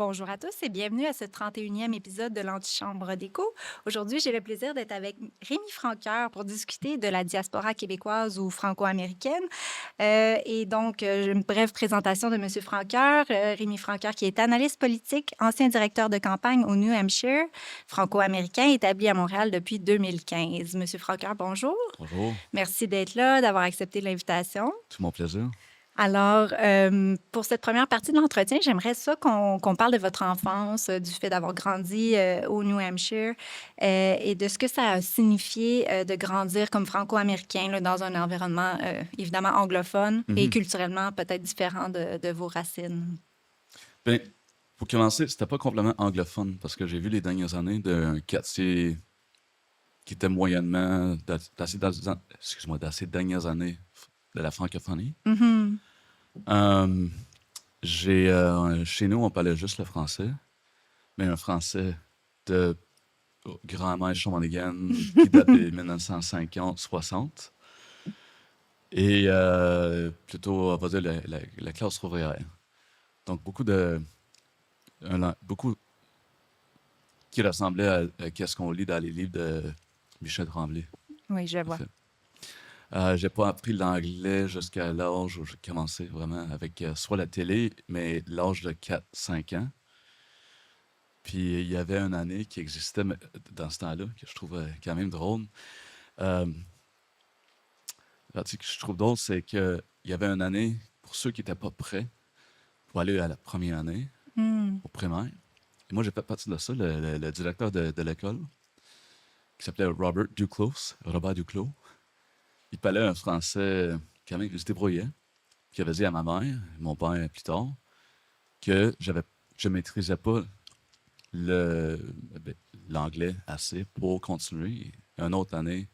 Bonjour à tous et bienvenue à ce 31e épisode de l'Antichambre d'écho. Aujourd'hui, j'ai le plaisir d'être avec Rémi Francoeur pour discuter de la diaspora québécoise ou franco-américaine. Une brève présentation de M. Francoeur. Rémi Francoeur, qui est analyste politique, ancien directeur de campagne au New Hampshire, franco-américain, établi à Montréal depuis 2015. M. Francoeur, bonjour. Bonjour, Merci d'être là, d'avoir accepté l'invitation. tout mon plaisir. Alors, pour cette première partie de l'entretien, j'aimerais ça qu'on parle de votre enfance, du fait d'avoir grandi au New Hampshire et de ce que ça a signifié de grandir comme franco-américain là, dans un environnement évidemment anglophone et Mhm. culturellement peut-être différent de vos racines. Ben, pour commencer, c'était pas complètement anglophone parce que j'ai vu les dernières années d'un quartier qui était moyennement d'assez dernières années de la francophonie. Mhm. Euh, Chez nous, on parlait juste le français, mais un français de grand-mère Shawinigan qui date de 1950-60 et plutôt, on va dire, la classe ouvrière. Donc, beaucoup qui ressemblait à ce qu'on lit dans les livres de Michel Tremblay, Oui, je en vois. fait. J'ai pas appris l'anglais jusqu'à l'âge où j'ai commencé vraiment avec soit la télé, mais l'âge de 4 5 ans. Puis il y avait une année qui existait dans ce temps-là, que je trouve quand même drôle. Euh, Ce que je trouve drôle, c'est qu'il y avait une année pour ceux qui n'étaient pas prêts pour aller à la première année, Hmm. au primaire. Et moi, j'ai fait partie de ça, le directeur de l'école, qui s'appelait Robert Duclos. Il parlait un français quand même qui se débrouillait. Puis il avait dit à ma mère, mon père plus tard, que je maîtrisais pas le, ben, l'anglais assez pour continuer. Une autre année,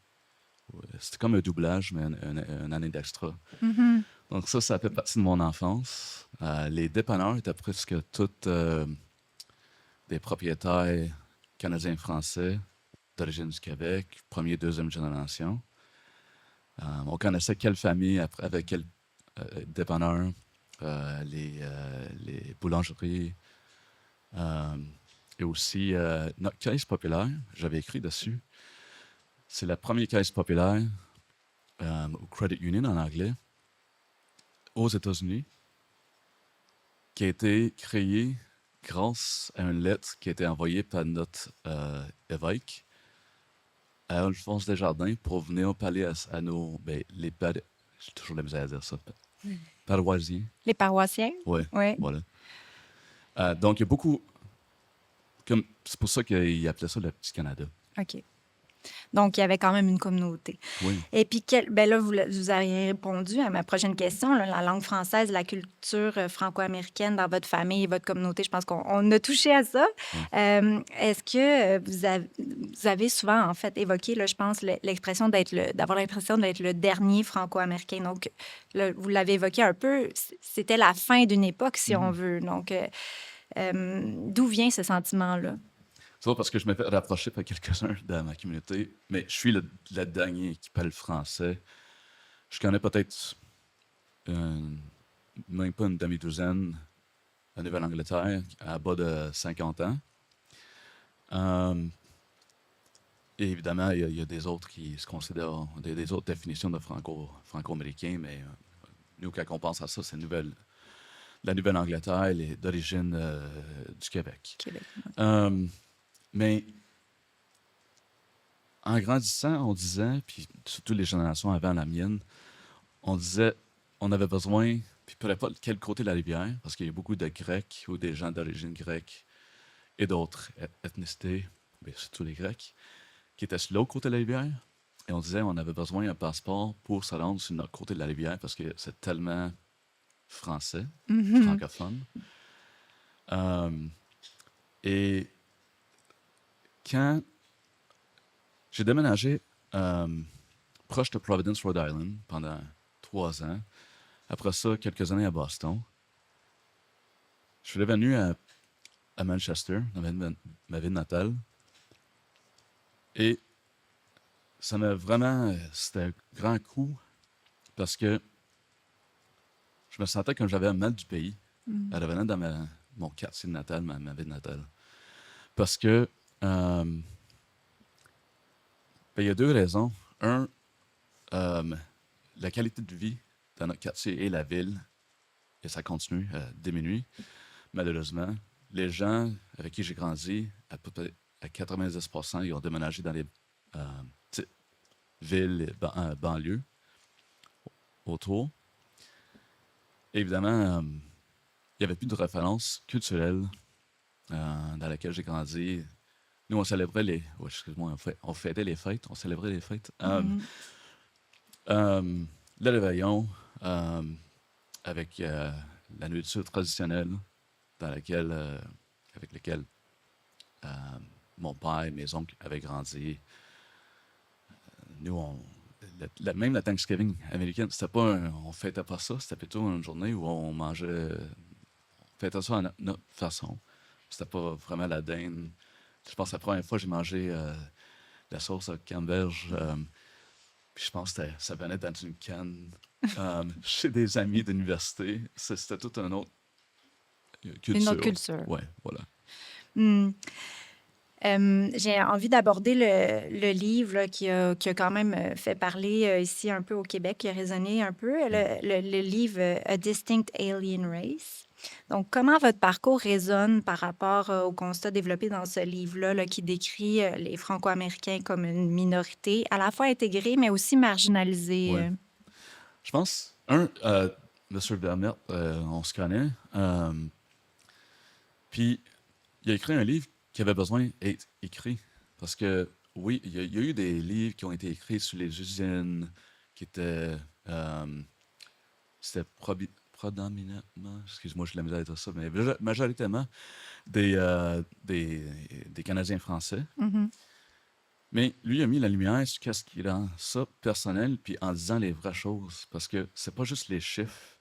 c'était comme un doublage, mais une année d'extra. Mhm. Donc ça fait partie de mon enfance. Les dépanneurs étaient presque tous des propriétaires canadiens-français d'origine du Québec, première, deuxième génération. On connaissait quelle famille avec quel dépanneur, les boulangeries, euh, et aussi notre caisse populaire, j'avais écrit dessus. C'est la première caisse populaire au Credit Union en anglais aux États-Unis qui a été créée grâce à une lettre qui a été envoyée par notre évêque à Alphonse Desjardins pour venir parler à nos, j'ai toujours la misère à dire ça, paroisiens. Les paroissiens? Ouais, Oui. voilà. Donc, il y a beaucoup. C'est pour ça qu'il appelait ça le Petit Canada. OK. Donc, il y avait quand même une communauté. Oui. Et puis, ben là, vous avez répondu à ma prochaine question, là, la langue française, la culture franco-américaine dans votre famille et votre communauté. Je pense qu'on a touché à ça. Ouais. Est-ce que vous avez souvent, en fait, évoqué, là, je pense, l'expression d'avoir l'impression d'être le dernier franco-américain. Donc, là, vous l'avez évoqué un peu, c'était la fin d'une époque, si on Mhm. veut. Donc, d'où vient ce sentiment-là? C'est pas parce que je me fais rapprocher par quelques-uns dans ma communauté, mais je suis le dernier qui parle français. Je connais peut-être euh, même pas une demi-douzaine en Nouvelle-Angleterre à bas de 50 ans. Euh, et évidemment, il y a des autres qui se considèrent des autres définitions de franco-américain, mais nous, quand on pense à ça, c'est la Nouvelle-Angleterre, elle est d'origine du Québec. Québec. Euh, mais en grandissant, on disait, puis surtout les générations avant la mienne, on disait, on avait besoin, puis peu importe quel côté de la rivière, parce qu'il y a beaucoup de Grecs ou des gens d'origine grecque et d'autres ethnicités, mais surtout les Grecs, qui étaient sur l'autre côté de la rivière. Et on disait, on avait besoin d'un passeport pour se rendre sur notre côté de la rivière parce que c'est tellement français, Mhm. francophone. Euh, et quand j'ai déménagé proche de Providence, Rhode Island, pendant 3 ans, après ça, quelques années à Boston, je suis revenu à Manchester, dans ma ville natale, et ça m'a vraiment. C'était un grand coup parce que je me sentais comme j'avais un mal du pays Mhm. en revenant mon quartier natal, ma ville natale. Parce que ben, il y a deux raisons. Un, euh, la qualité de vie dans notre quartier et la ville, et ça continue à diminuer, malheureusement. Les gens avec qui j'ai grandi, à peu près à 90%, ils ont déménagé dans les petites villes, banlieues autour. Évidemment, il n'y avait plus de référence culturelle dans laquelle j'ai grandi. Nous, on célébrait les. Ouais, excuse-moi, on fêtait les fêtes, on célébrait les fêtes. Mhm. Euh, le réveillon, avec la nourriture traditionnelle dans laquelle, avec laquelle euh, mon père et mes oncles avaient grandi. Nous, même la Thanksgiving américaine, c'était pas on fêtait pas ça, c'était plutôt une journée où on mangeait, on fêtait ça à notre façon. C'était pas vraiment la dinde. Je pense que la première fois que j'ai mangé la sauce à canneberge, puis je pense que ça venait dans une canne chez des amis d'université. C'était toute une autre Une autre culture. culture. Ouais, voilà. Hmm. J'ai envie d'aborder le livre là, qui a quand même fait parler ici un peu au Québec, qui a résonné un peu, le livre A Distinct Alien Race. Donc, comment votre parcours résonne par rapport au constat développé dans ce livre-là, là, qui décrit les Franco-Américains comme une minorité à la fois intégrée, mais aussi marginalisée? Ouais. Je pense, Monsieur Vermette, on se connaît. Puis, il a écrit un livre qui avait besoin d'être écrit. Parce que, oui, il y a eu des livres qui ont été écrits sur les usines, qui étaient. C'était prédominamment, excuse-moi, je l'ai mis à dire ça, mais majoritairement des Canadiens français. Mhm. Mais lui a mis la lumière sur qu'est-ce qui rend ça personnel, puis en disant les vraies choses. Parce que c'est pas juste les chiffres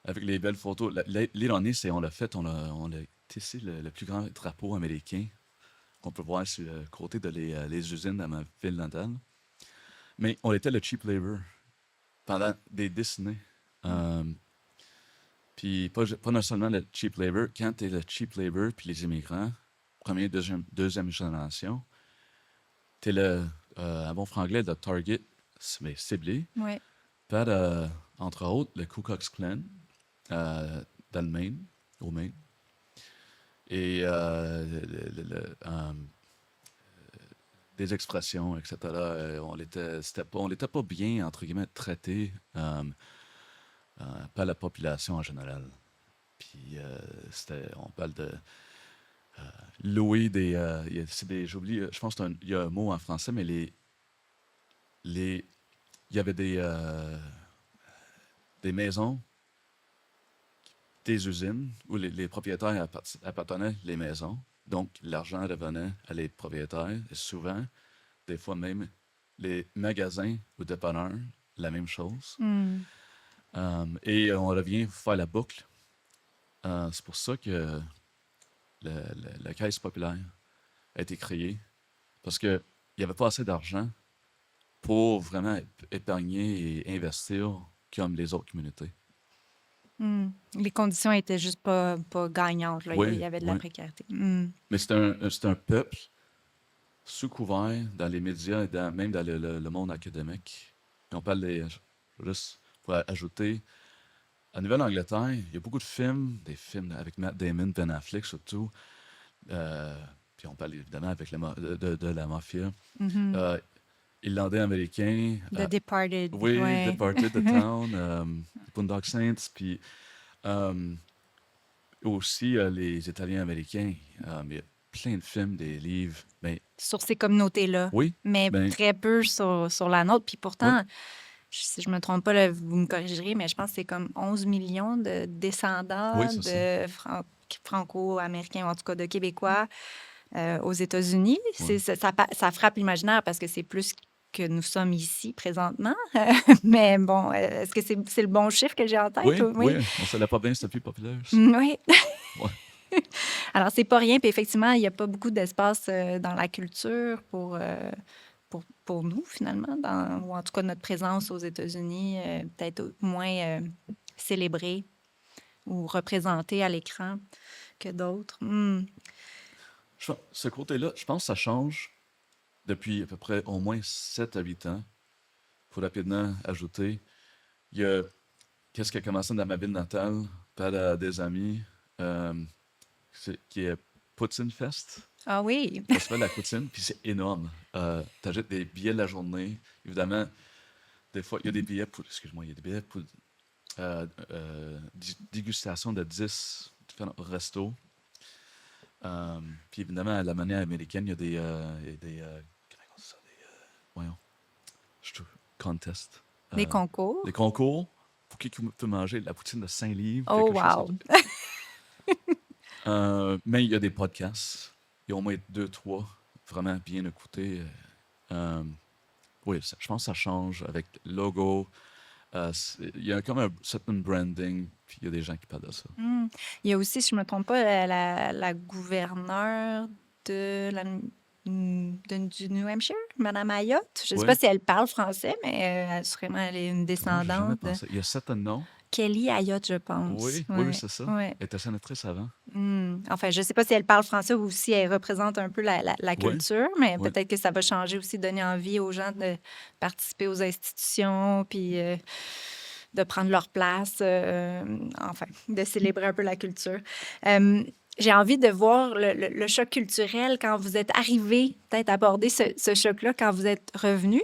avec les belles photos. L'ironie, c'est on a tissé le plus grand drapeau américain qu'on peut voir sur le côté de les usines dans ma ville natale. Mais on était le cheap labor pendant des décennies. Euh, Puis pas non seulement le cheap labor, quand tu es le cheap labor puis les immigrants, première, deuxième génération, tu es en bon franglais, le target mais ciblé Ouais. par, entre autres, le Ku Klux Klan dans le Maine, au Maine. Et des expressions, etc. On n'était pas bien, entre guillemets, traité par la population en général. Puis on parle de louer j'oublie, je pense qu'il y a un mot en français, mais il y avait des maisons, des usines où les propriétaires appartenaient les maisons. Donc, l'argent revenait à les propriétaires. Et souvent, des fois même, les magasins ou dépanneurs, la même chose. Hmm. Et on revient faire la boucle. C'est pour ça que la Caisse populaire a été créée. Parce qu'il n'y avait pas assez d'argent pour vraiment épargner et investir comme les autres communautés. Hmm. Les conditions étaient juste pas gagnantes, là. Il Oui, y avait de la oui. précarité. Hmm. Mais c'est un peuple sous couvert dans les médias et même dans le monde académique. Et on parle juste pour ajouter, en Nouvelle-Angleterre, il y a beaucoup de films, des films avec Matt Damon, Ben Affleck surtout. Euh, Puis on parle évidemment avec de la mafia. Mhm. Euh, Irlandais-américains, The Departed, oui, ouais. Departed, The Town, Boondock Saints, puis euh, aussi les Italiens-américains. Il y a plein de films, des livres. Ben, Sur ces communautés-là, oui, mais ben, très peu sur la nôtre. Puis oui, pourtant, si je me trompe pas, là, vous me corrigerez, mais je pense que c'est comme 11 millions de oui, descendants c'est ça. de Franco-américains, ou en tout cas de Québécois aux États-Unis. Oui, Ça frappe l'imaginaire parce que c'est plus que nous sommes ici présentement. Mais bon, est-ce que c'est le bon chiffre que j'ai en tête? oui, Oui. oui, on ne savait pas bien c'était plus populaire. Oui. Ouais. Alors, c'est pas rien. Puis effectivement, il n'y a pas beaucoup d'espace dans la culture pour nous, finalement, ou en tout cas notre présence aux États-Unis, peut-être moins célébrée ou représentée à l'écran. que d'autres. Ce côté-là, je pense que ça change depuis à peu près au moins 7 à 8 ans. Faut rapidement ajouter, il y a qu'est-ce qui a commencé dans ma ville natale par des amis, euh, qui est Poutine Fest, Ah oui. Festival de la poutine, puis c'est énorme. T'achètes des billets de la journée. Évidemment, des fois, il y a des billets pour, excuse-moi, il y a des billets pour dégustation de 10 différents restos. Puis évidemment, à la manière américaine, il y a des comment on dit ça, voyons, je trouve, contests. Des Euh, concours. des concours pour qui peut manger la poutine de 5 livres, Oh, quelque chose. wow. Mais il y a des podcasts. Il y a au moins 2, 3 vraiment bien écoutés. Oui, je pense que ça change avec le logo. Il y a comme un certain branding, puis il y a des gens qui parlent de ça. Il y a aussi, si je ne me trompe pas, la gouverneure du New Hampshire, Madame Ayotte. Je ne sais pas Oui, si elle parle français, mais assurément, elle est une moi, j'ai jamais descendante de pensé. Il y a certains noms. Kelly Ayotte, je pense. Oui, oui, oui, Ouais, c'est ça. ouais. Elle était sénatrice avant. Enfin, je ne sais pas si elle parle français ou si elle représente un peu la Oui, culture, mais oui. peut-être que ça va changer aussi, donner envie aux gens de participer aux institutions, puis de prendre leur place, enfin, de célébrer un peu la culture. J'ai envie de voir le choc culturel quand vous êtes arrivé, peut-être aborder ce choc-là quand vous êtes revenu.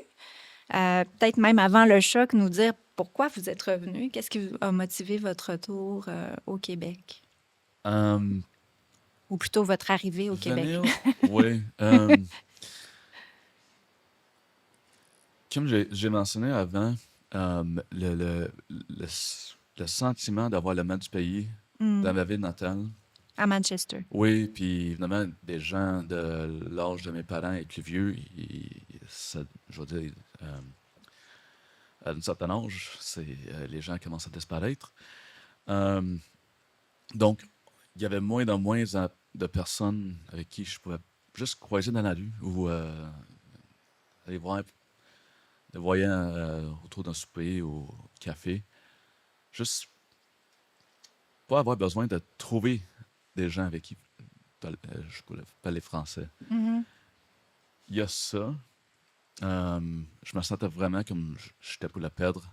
Peut-être même avant le choc, nous dire pourquoi vous êtes revenu, qu'est-ce qui a motivé votre retour au Québec, Euh, ou plutôt votre arrivée au Québec. Venir, oui. Comme j'ai mentionné avant, euh, le, le, le, le sentiment d'avoir le mal du pays Hmm. dans ma ville natale. À Manchester. Oui, puis évidemment, des gens de l'âge de mes parents et plus vieux, je veux dire, à un certain âge, les gens commencent à disparaître. Euh, donc, il y avait moins en moins de personnes avec qui je pouvais juste croiser dans la rue ou aller voir des voyants autour d'un souper ou au café. Juste pas avoir besoin de trouver des gens avec qui je pouvais parler français. Mhm. Il y a ça. Je me sentais vraiment comme j'étais pour la perdre.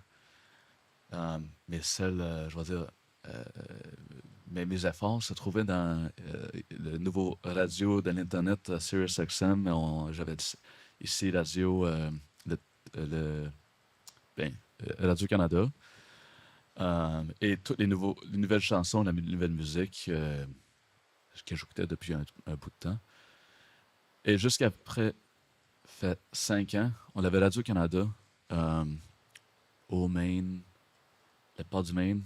Mais je vais dire, euh, mes efforts se trouvaient dans le nouveau radio de l'Internet, SiriusXM. J'avais ici radio, le, le- ben, Radio-Canada. Et toutes les nouvelles chansons, la nouvelle musique que j'écoutais depuis un bout de temps. Et jusqu'après, fait 5 ans, on avait Radio-Canada euh, au Maine, la part du Maine,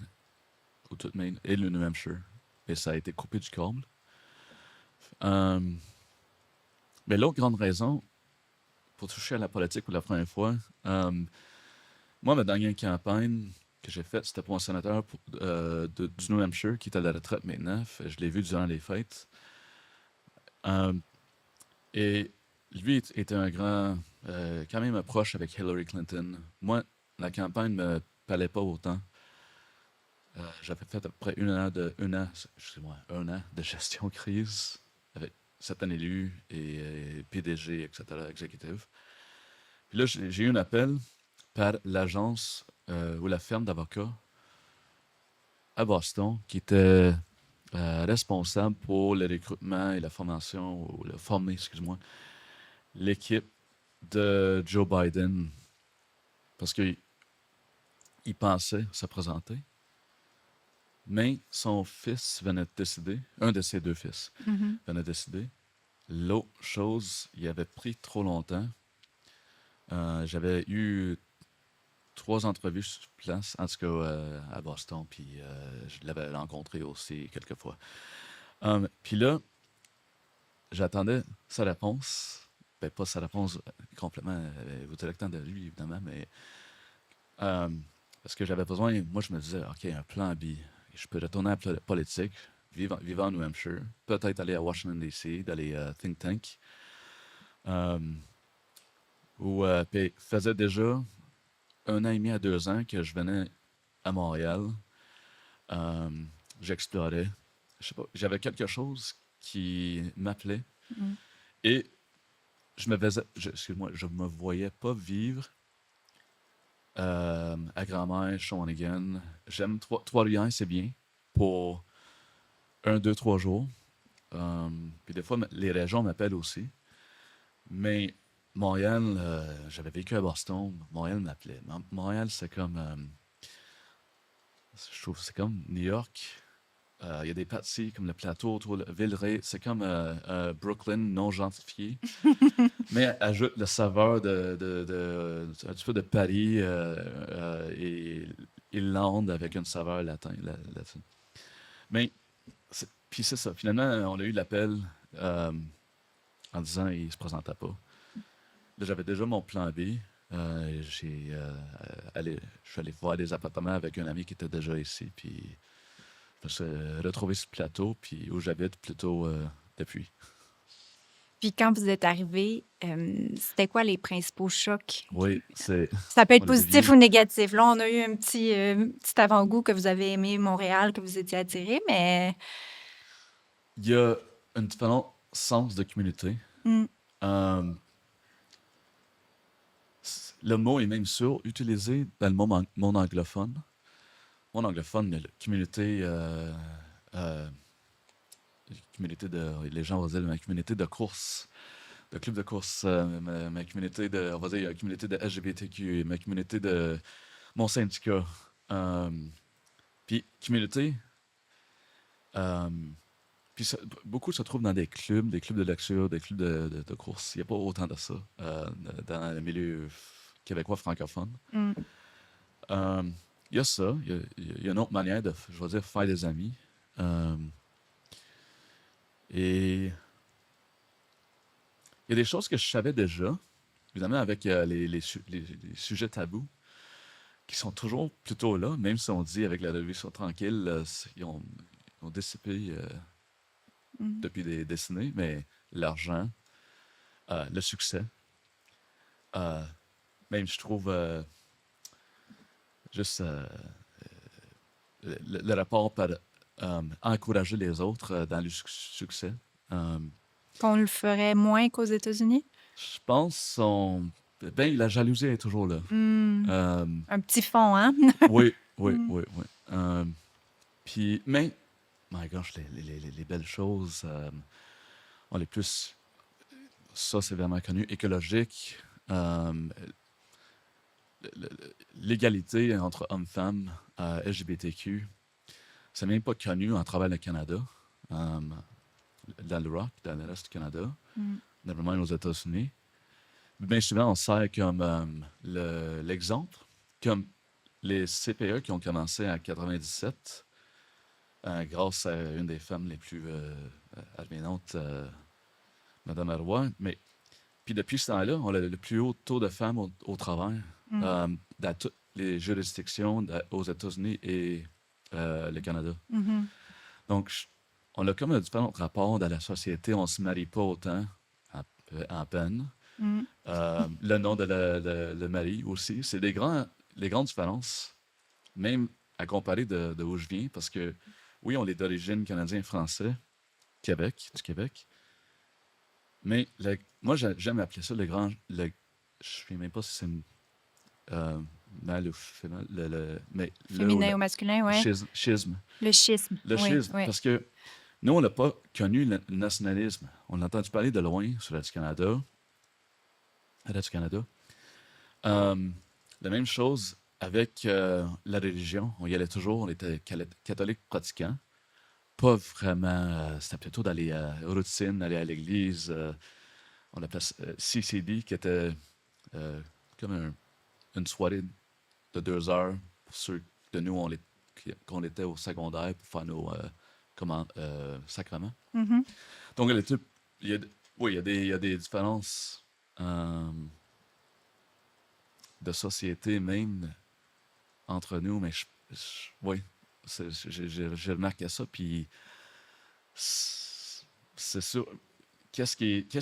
au tout Maine, et le New Hampshire. Et ça a été coupé du câble. Euh, mais l'autre grande raison, pour toucher à la politique pour la première fois, moi, ma dernière campagne que j'ai faite, c'était pour un sénateur du New Hampshire qui est à la retraite maintenant. Je l'ai vu durant les fêtes. Euh, et lui était un grand, quand même proche avec Hillary Clinton. Moi, la campagne ne me parlait pas autant. J'avais fait à peu près un an de gestion crise avec certains élus et PDG, etc., exécutifs. Puis là, j'ai eu un appel par l'agence ou la firme d'avocats à Boston qui était responsable pour le recrutement et la formation, ou le former, excuse-moi, l'équipe de Joe Biden parce qu'il pensait se présenter. Mais son fils venait de décider, un de ses deux fils Mhm. venait de décider. L'autre chose, il avait pris trop longtemps. J'avais eu 3 entrevues sur place, en tout cas à Boston, puis je l'avais rencontré aussi quelques fois. Puis là, j'attendais sa réponse. Ben, pas sa réponse complètement au directeur de lui, évidemment, mais euh, parce que j'avais besoin, moi je me disais, OK, un plan B. Je peux retourner à la politique, vivre en New Hampshire, peut-être aller à Washington, D.C., d'aller think tank. Euh, Puis faisait déjà 1 an et demi à 2 ans que je venais à Montréal. Euh, J'explorais. je sais pas, j'avais quelque chose qui m'appelait Mm. et excuse-moi, je me voyais pas vivre à Grand-Mère, Shawinigan. J'aime Trois-Rivières, c'est bien pour un, deux, trois jours. Puis des fois, les régions m'appellent aussi. Mais Montréal, j'avais vécu à Boston. Montréal m'appelait. Montréal, c'est comme, je trouve, c'est comme New York. Il y a des parties comme le plateau autour de Villeray. C'est comme Brooklyn non gentrifié. Mais ajoute le saveur un petit peu de Paris et Irlande avec une saveur latine. Mais, puis c'est ça. Finalement, on a eu l'appel en disant qu'il ne se présentait pas. Là, j'avais déjà mon plan B. Je suis allé voir des appartements avec un ami qui était déjà ici. Puis, je me suis retrouvé sur le plateau, puis où j'habite plutôt depuis. Puis quand vous êtes arrivé, c'était quoi les principaux chocs? Oui, Ça peut être Olivier. positif ou négatif. Là, on a eu un petit avant-goût que vous avez aimé Montréal, que vous étiez attiré, mais Il y a un différent sens de communauté. mm, Euh, le mot est même surutilisé dans le monde anglophone. Monde anglophone, mais la euh, communauté les gens vont dire ma communauté de course, de club de course, ma communauté on va dire, communauté de LGBTQ, ma communauté de mon syndicat. Euh, puis communauté, euh, puis beaucoup se trouvent dans des clubs de lecture, des clubs de course. Il n'y a pas autant de ça dans le milieu québécois francophone. mm. Euh, il y a ça, il y a une autre manière de, je vais dire, faire des amis. Euh, et il y a des choses que je savais déjà, évidemment avec les sujets tabous, qui sont toujours plutôt là, même si on dit avec la révolution tranquille, ils ont dissipé Mhm. depuis des décennies, mais l'argent, le succès, euh, même je trouve juste le rapport par encourager les autres dans le succès. Euh, Qu'on le ferait moins qu'aux États-Unis? je pense ben, la jalousie est toujours là. Hmm. Euh, Un petit fond, hein? oui, oui, Hmm. oui, oui. Puis, mais, my gosh, les belles choses, on est plus, ça c'est vraiment connu, écologique, euh, l'égalité entre hommes-femmes, LGBTQ, c'est même pas connu en travers le Canada, euh, dans le Rock, dans le reste du Canada, Hmm. normalement aux États-Unis. Bien souvent, on sert comme l'exemple, comme les CPE qui ont commencé en 97, grâce à une des femmes les plus admirantes, Madame Arroy. Mais puis depuis ce temps-là, on a le plus haut taux de femmes au travail Hmm. dans toutes les juridictions aux États-Unis et le Canada. Mhm. Donc, on a comme un différent rapport dans la société. On ne se marie pas autant en peine. Hmm. Le nom de le mari aussi. C'est les grandes différences, même à comparer de où je viens, parce que oui, on est d'origine canadien-français, du Québec, mais moi, j'aime appeler ça je ne sais même pas si c'est euh, mâle ou féminin, mais Féminin ou masculin, ouais. schisme. Le schisme, Le oui, schisme, oui. parce que nous, on n'a pas connu le nationalisme. On a entendu parler de loin sur Radio-Canada. Radio-Canada. La même chose avec la religion. On y allait toujours, on était catholique pratiquant. Pas vraiment, c'était plutôt d'aller aux routines, aller à l'église. On appelait CCD, qui était comme une soirée de 2 heures pour ceux de nous qu'on était au secondaire pour faire nos sacrements. Mhm. Donc, il y a, oui, il y a des différences euh, de société même entre nous, mais oui, j'ai remarqué ça, puis c'est sûr. Qu'est-ce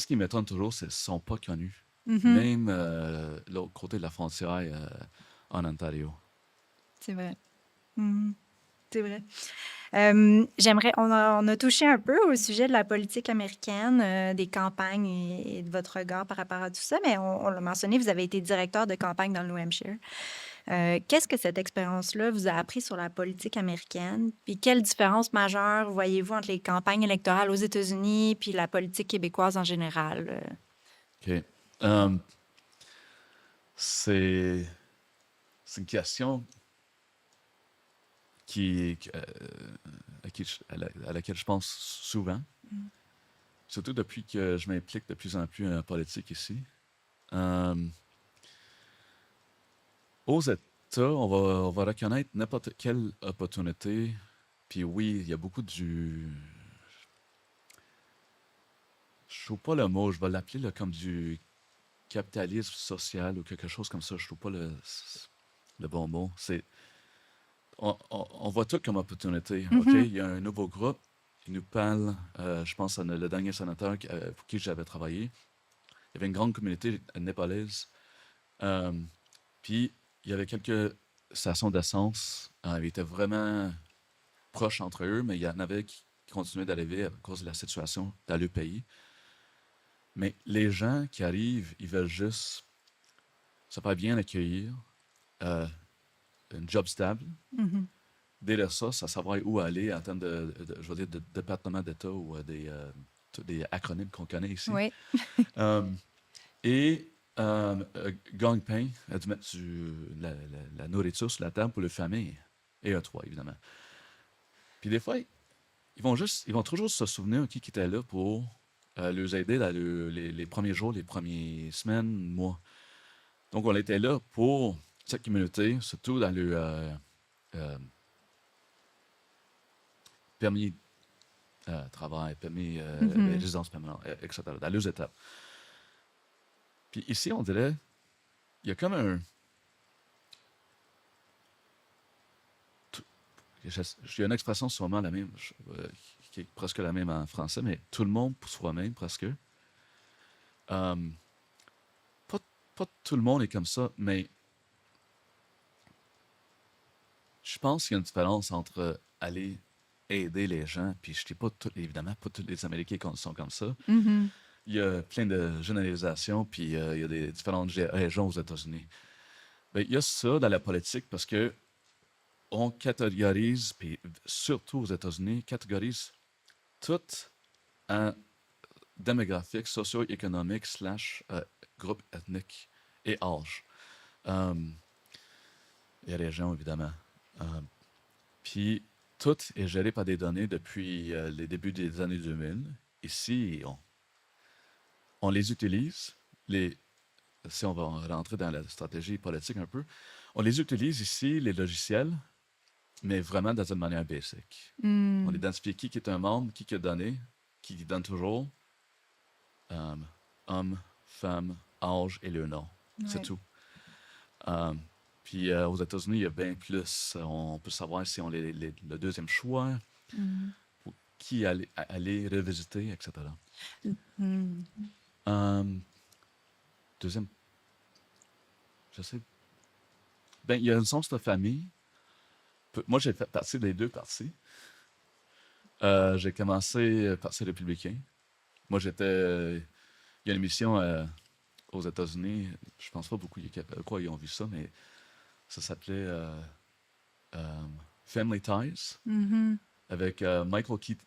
qui m'étonne toujours, c'est qu'ils ne sont pas connus. Mhm. Même l'autre côté de la frontière en Ontario. C'est vrai. Mhm. C'est vrai. On a touché un peu au sujet de la politique américaine, des campagnes et de votre regard par rapport à tout ça, mais on l'a mentionné, vous avez été directeur de campagne dans le New Hampshire. Qu'est-ce que cette expérience-là vous a appris sur la politique américaine? Puis quelle différence majeure voyez-vous entre les campagnes électorales aux États-Unis puis la politique québécoise en général? OK. Euh, c'est, c'est une question à laquelle je pense souvent, surtout depuis que je m'implique de plus en plus en politique ici. Euh, Aux États, on va reconnaître n'importe quelle opportunité. Puis oui, il y a beaucoup du... Je trouve pas le mot, je vais l'appeler là, comme du capitalisme social ou quelque chose comme ça. Je trouve pas le bon mot. On voit tout comme opportunité. OK? Mhm. Il y a un nouveau groupe qui nous parle, je pense à le dernier sénateur pour qui j'avais travaillé. Il y avait une grande communauté népalaise. Euh, Puis il y avait quelques stations d'essence. Ils étaient vraiment proches entre eux, mais il y en avait qui continuaient d'arriver à cause de la situation dans le pays. Mais les gens qui arrivent, ils veulent juste se faire bien accueillir, euh, un job stable. Mhm. Dès ça, ça savoir où aller en termes je veux dire, de département d'État ou tous des acronymes qu'on connaît ici. Oui. Euh, et gagne-pain, de mettre la nourriture sur la table pour les familles. Et un toit, évidemment. Puis des fois, ils vont toujours se souvenir qui était là pour les aider dans les premiers jours, les premières semaines, mois. Donc, on était là pour cette communauté, surtout dans le euh, permis travail, permis Mhm. résidence permanente, etc., dans les étapes. Puis ici, on dirait, il y a comme un... J'ai une expression sûrement la même, qui est presque la même en français, mais tout le monde pour soi-même, presque. Euh, pas, pas tout le monde est comme ça, mais je pense qu'il y a une différence entre aller aider les gens, puis je dis pas évidemment, pas tous les Américains sont comme ça. Mhm. Il y a plein de généralisations, puis il y a des différentes régions aux États-Unis. Ben, il y a ça dans la politique parce que on catégorise, puis surtout aux États-Unis, catégorise tout en démographique, socio-économique, slash groupe ethnique et âge. Euh, et région, évidemment. Euh, Puis tout est géré par des données depuis les débuts des années 2000. Ici, on les utilise. Si on va rentrer dans la stratégie politique un peu, on les utilise ici, les logiciels, mais vraiment dans une manière basique. On Mm. identifie qui est un membre, qui a donné, qui donne toujours, euh, homme, femme, âge et le nom. C'est Ouais. tout. Euh, Puis aux États-Unis, il y a bien plus. On peut savoir si on est le deuxième choix, Mm. ou qui aller revisiter, etc. Mm. Euh, Deuxième, je sais. Ben, il y a une sens de famille. Moi, j'ai fait partie des deux partis. J'ai commencé Parti républicain. Moi, il y a une émission aux États-Unis. Je pense pas beaucoup quoi ils ont vu ça, mais ça s'appelait euh, Family Ties Mhm. avec Michael Keaton.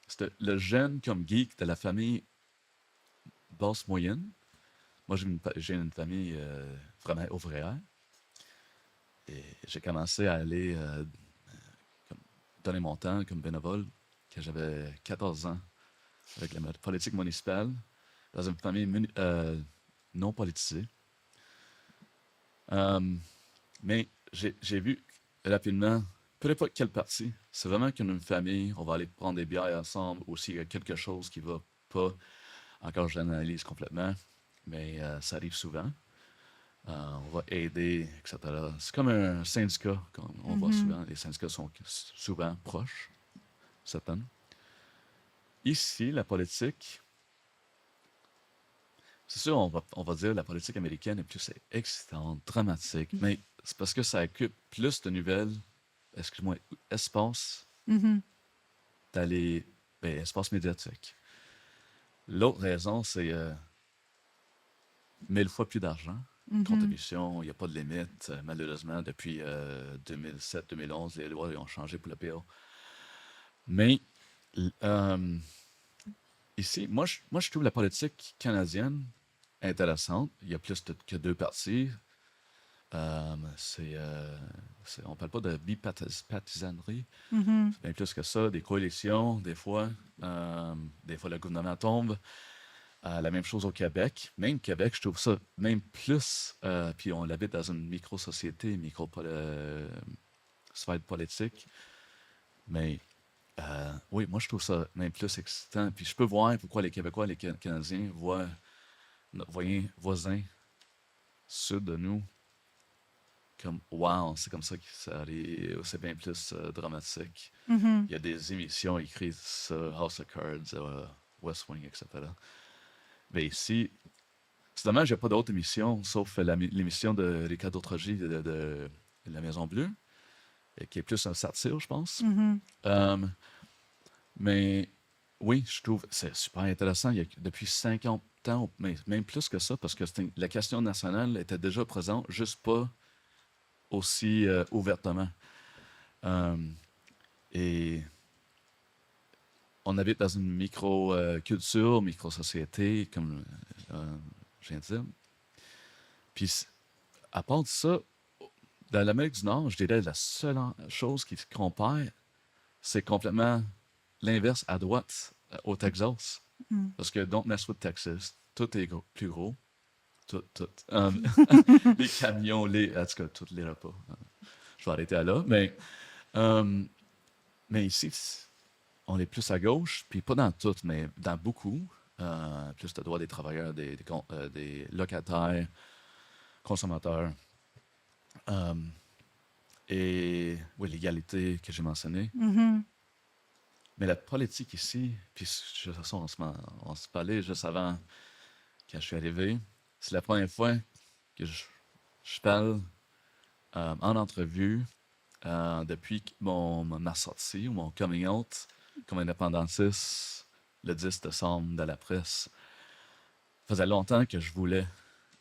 C'était le jeune comme geek de la famille basse moyenne. Moi, j'ai une famille vraiment ouvrière. Et j'ai commencé à aller comme donner mon temps comme bénévole quand j'avais 14 ans avec la politique municipale dans une famille non politisée. Euh, mais j'ai vu rapidement, peu importe quel parti, c'est vraiment comme une famille, on va aller prendre des bières ensemble, ou s'il y a quelque chose qui va pas, encore je l'analyse complètement, mais ça arrive souvent. On va aider, etc. C'est comme un syndicat, comme on voit Mhm. souvent. Les syndicats sont souvent proches, certaines. Ici, la politique, c'est sûr, on va dire la politique américaine est plus excitante, dramatique, mais c'est parce que ça occupe plus de nouvelles, excuse-moi, espace Mhm. dans les espaces médiatiques. L'autre raison, c'est 1000 fois plus d'argent. Mhm. Contribution, il n'y a pas de limite. Malheureusement, depuis 2007-2011, les lois ont changé pour le PO. Mais euh, ici, moi, je trouve la politique canadienne intéressante. Il y a plus que deux partis. On parle pas de bipartisanerie. Mhm. C'est bien plus que ça. Des coalitions, des fois. Des fois, le gouvernement tombe. La même chose au Québec. Même Québec, je trouve ça même plus. Puis on habite dans une micro-société, sphère politique. Mais oui, moi, je trouve ça même plus excitant. Puis je peux voir pourquoi les Québécois, les Canadiens voient notre voisin sud de nous comme wow, c'est comme ça que ça arrive. C'est bien plus dramatique. Mhm. Il y a des émissions écrites sur House of Cards, West Wing, etc. Mais ici, c'est dommage, il n'y a pas d'autres émissions, sauf l'émission de Ricardo Trogi de La Maison Bleue, qui est plus un satire, je pense. Mhm. Euh, mais oui, je trouve c'est super intéressant. Depuis 50 ans, mais même plus que ça, parce que la question nationale était déjà présente, juste pas aussi ouvertement. Euh, et on habite dans une micro-culture, micro-société, comme je viens de dire. Puis, à part de ça, dans l'Amérique du Nord, je dirais la seule chose qui se compare, c'est complètement l'inverse à droite, au Texas. Mhm. Parce que Don't Mess with Texas, tout est plus gros. Tout, tout. Les camions, en tout cas, tous les repas. Je vais arrêter à là. Euh, mais ici, on est plus à gauche, puis pas dans tout, mais dans beaucoup. Plus de droits des travailleurs, des locataires, consommateurs. Euh, et oui, l'égalité que j'ai mentionnée. Mhm. Mais la politique ici, puis de toute façon, on se parlait juste avant, quand je suis arrivé, c'est la première fois que je parle en entrevue depuis ma sortie ou mon coming out comme indépendantiste le 10 décembre de la presse. Ça faisait longtemps que je voulais,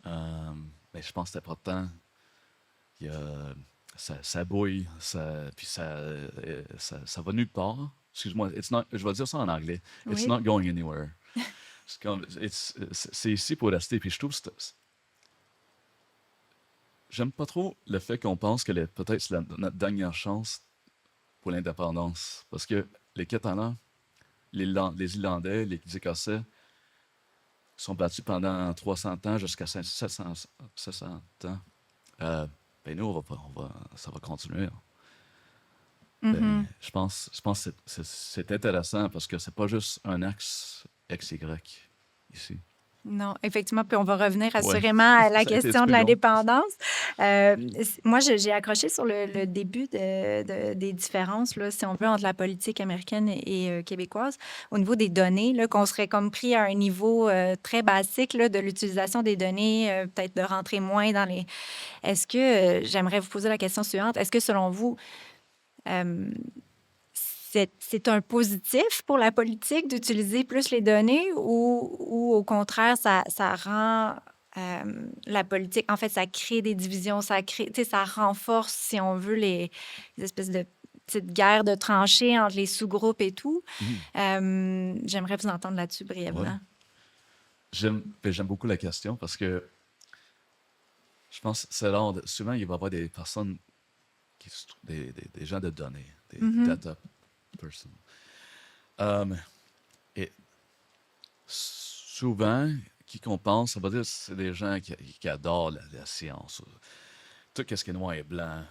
euh, mais je pense que c'était pas le temps. Il y a- ça bouille, puis ça va nulle part. Excuse-moi, je vais dire ça en anglais. It's Oui. not going anywhere. C'est ici pour rester. Puis je trouve que j'aime pas trop le fait qu'on pense que peut-être c'est notre dernière chance pour l'indépendance. Parce que les Catalans, les Irlandais, les Écossais sont battus pendant 300 ans jusqu'à 700 ans. Euh, ben nous, ça va continuer. Ben, Mhm. je pense que c'est intéressant parce que c'est pas juste un axe XY ici. Non, effectivement, puis on va revenir Ouais, assurément à la ça a été un petit question de peu long. l'indépendance. Moi, j'ai accroché sur le début des différences, là, si on veut, entre la politique américaine et québécoise, au niveau des données, là, qu'on serait comme pris à un niveau très basique là, de l'utilisation des données, peut-être de rentrer moins dans les... Est-ce que, j'aimerais vous poser la question suivante, est-ce que selon vous, euh, c'est un positif pour la politique d'utiliser plus les données ou au contraire, ça rend la politique, en fait, ça crée des divisions, ça crée, tu sais, ça renforce, si on veut, les espèces de petites guerres de tranchées entre les sous-groupes et tout. Mhm. J'aimerais vous entendre là-dessus Ouais. brièvement. J'aime beaucoup la question parce que je pense que c'est rare. Souvent, il va y avoir des personnes, des gens de données, des Mhm. data person. Euh, et souvent, qui qu'on pense, on va dire, c'est des gens qui adorent la science. Tout ce qui est noir et blanc,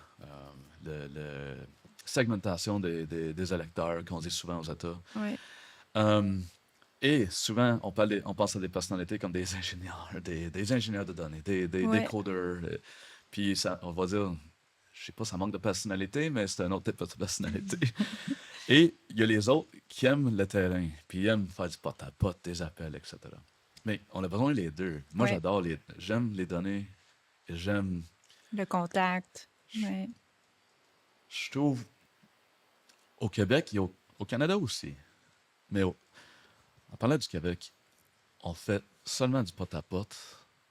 le segmentation des électeurs qu'on dit souvent aux États. Oui. Euh, et souvent, on pense à des personnalités comme des ingénieurs, des ingénieurs de données, des Oui. codeurs. Puis ça, on va dire, je sais pas, ça manque de personnalité, mais c'est un autre type de personnalité. Et il y a les autres qui aiment le terrain, puis ils aiment faire du porte-à-porte, des appels, etc. Mais on a besoin des deux. Moi, Oui. j'aime les données, et Le contact. je Oui. je trouve, au Québec et au Canada aussi. Mais en parlant du Québec, on fait seulement du pot-à-pot.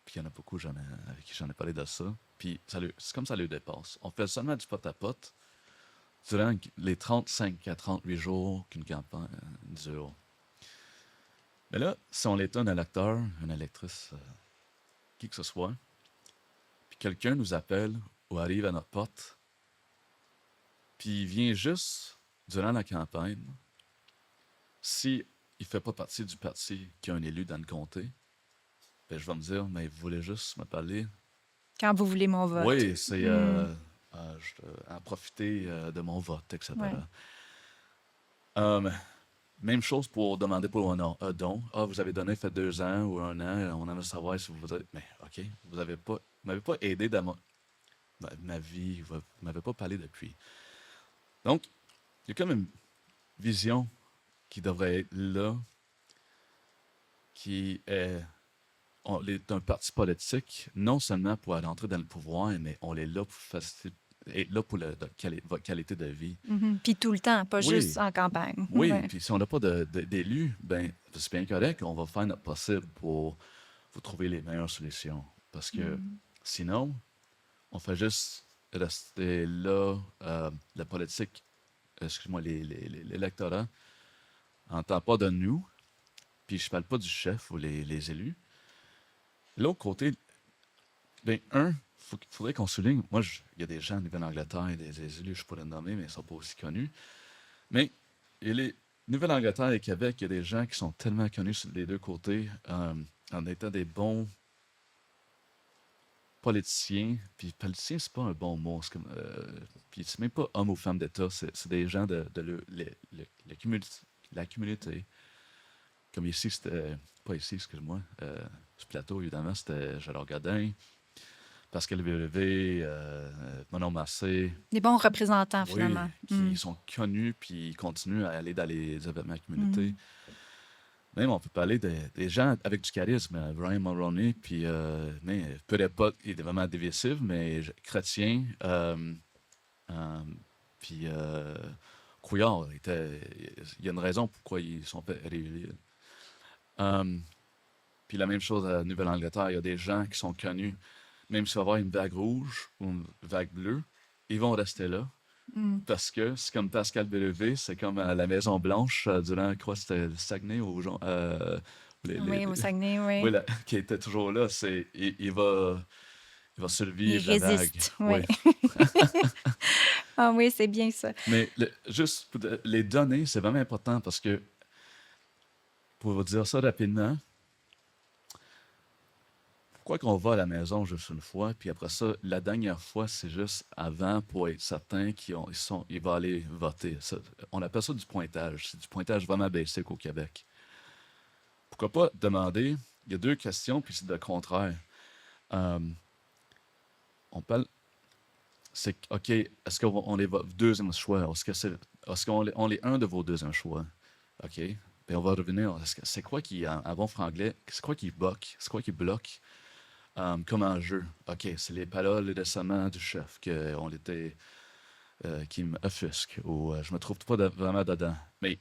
Puis il y en a beaucoup avec qui j'en ai parlé de ça. Puis c'est comme ça le dépasse. On fait seulement du pot-à-pot durant les 35 à 38 jours qu'une campagne dure. Mais là, si on est un électeur, une électrice, qui que ce soit, puis quelqu'un nous appelle ou arrive à notre porte, puis il vient juste durant la campagne, si il fait pas partie du parti qui a un élu dans le comté, ben je vais me dire, mais vous voulez juste me parler? Quand vous voulez mon vote. Oui, c'est Hmm. en profiter de mon vote, etc. Ouais. Euh, Même chose pour demander pour un don. Ah, vous avez donné, fait 2 ans ou 1 an, on aimerait savoir si vous êtes. Mais OK, vous m'avez pas aidé dans ma vie, vous m'avez pas parlé depuis. Donc, il y a comme une vision qui devrait être là, qui est d'un parti politique, non seulement pour aller entrer dans le pouvoir, mais on est là pour être là pour votre qualité de vie. Mhm. Puis tout le temps, pas juste Oui, en campagne. oui, Ouais. puis si on n'a pas d'élus, ben c'est bien correct, on va faire notre possible pour vous trouver les meilleures solutions. Parce que Mhm. sinon, on fait juste rester là, la politique, excuse-moi, l'électorat n'entend pas de nous, puis je parle pas du chef ou les élus. L'autre côté, ben, faudrait qu'on souligne, moi, il y a des gens en Nouvelle-Angleterre, des élus, je pourrais le nommer, mais ils ne sont pas aussi connus. Mais les Nouvelle-Angleterre et Québec, il y a des gens qui sont tellement connus sur les deux côtés, en étant des bons politiciens. Puis politicien, c'est pas un bon mot. Puis c'est même pas homme ou femme d'État, c'est des gens de la communauté. Comme ici, c'était. Pas ici, excuse-moi. Ce plateau, évidemment, c'était Gérard Godin, Pascal Bélevé, Manon Massé. Des bons représentants, Oui, finalement. qui sont connus puis ils continuent à aller dans les événements communautés. Mhm. Même, on peut parler des gens avec du charisme, Brian Mulroney, puis, mais peut-être pas, il est vraiment divisif, mais chrétien, puis Couillard, il y a une raison pourquoi ils sont fait réélire. Puis la même chose à Nouvelle-Angleterre, il y a des gens qui sont connus, même s'il va y avoir une vague rouge ou une vague bleue, ils vont rester là. Mhm. Parce que c'est comme Pascal Bélevé, c'est comme à la Maison-Blanche, durant, quoi, c'était le Saguenay ou Oui, au Saguenay, oui, oui. qui était toujours là. Il va Il survivre la vague. résiste, oui. Oui. Ah oui, c'est bien ça. Mais juste les données, c'est vraiment important parce que, pour vous dire ça rapidement, pourquoi qu'on va à la maison juste une fois, puis après ça, la dernière fois, c'est juste avant pour être certain ils vont aller voter. On appelle ça du pointage. C'est du pointage vraiment basique au Québec. Pourquoi pas demander, il y a deux questions, puis c'est le contraire. Euh, on parle, c'est OK, est-ce qu'on est votre deuxième choix? Est-ce qu'on est un de vos deuxièmes choix? OK. Puis on va revenir. C'est quoi qui, en bon franglais, c'est quoi qui bloque? C'est quoi qui bloque comme enjeu? OK, c'est les paroles récemment du chef qui m'offusquent ou je me trouve pas vraiment dedans. Mais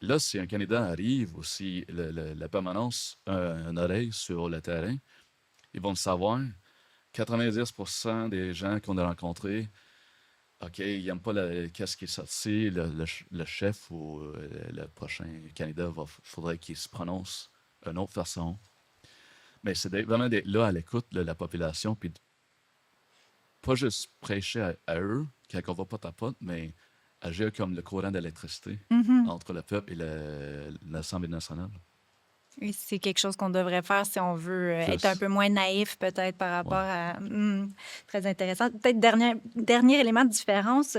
là, si un candidat arrive ou si la permanence a une oreille sur le terrain, ils vont le savoir. 90% des gens qu'on a rencontrés, OK, ils n'aiment pas qu'est-ce qui est sorti, le chef ou le prochain candidat, faudrait qu'il se prononce d'une autre façon. Mais c'est vraiment d'être là à l'écoute de la population, puis pas juste prêcher à eux quand on va pas tapoter, mais agir comme le courant d'électricité Mhm. entre le peuple et l'Assemblée nationale. Et c'est quelque chose qu'on devrait faire si on veut être un Plus. peu moins naïf, peut-être, par rapport Ouais. à... très intéressant. Peut-être dernier élément de différence.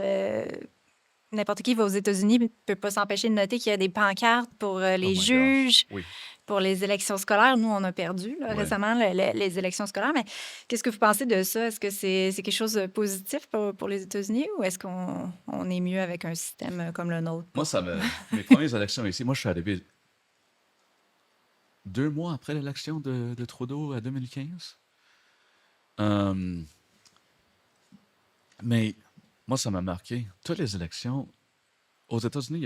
N'importe qui va aux États-Unis ne peut pas s'empêcher de noter qu'il y a des pancartes pour Oh les my gosh. juges, Oui. pour les élections scolaires. Nous, on a perdu là, Ouais. récemment les élections scolaires. Mais qu'est-ce que vous pensez de ça? Est-ce que c'est quelque chose de positif pour les États-Unis ou est-ce qu'on est mieux avec un système comme le nôtre? Moi, mes premières élections ici, moi, je suis arrivé 2 mois après l'élection de Trudeau à 2015. Euh, mais moi, ça m'a marqué. Toutes les élections aux États-Unis, il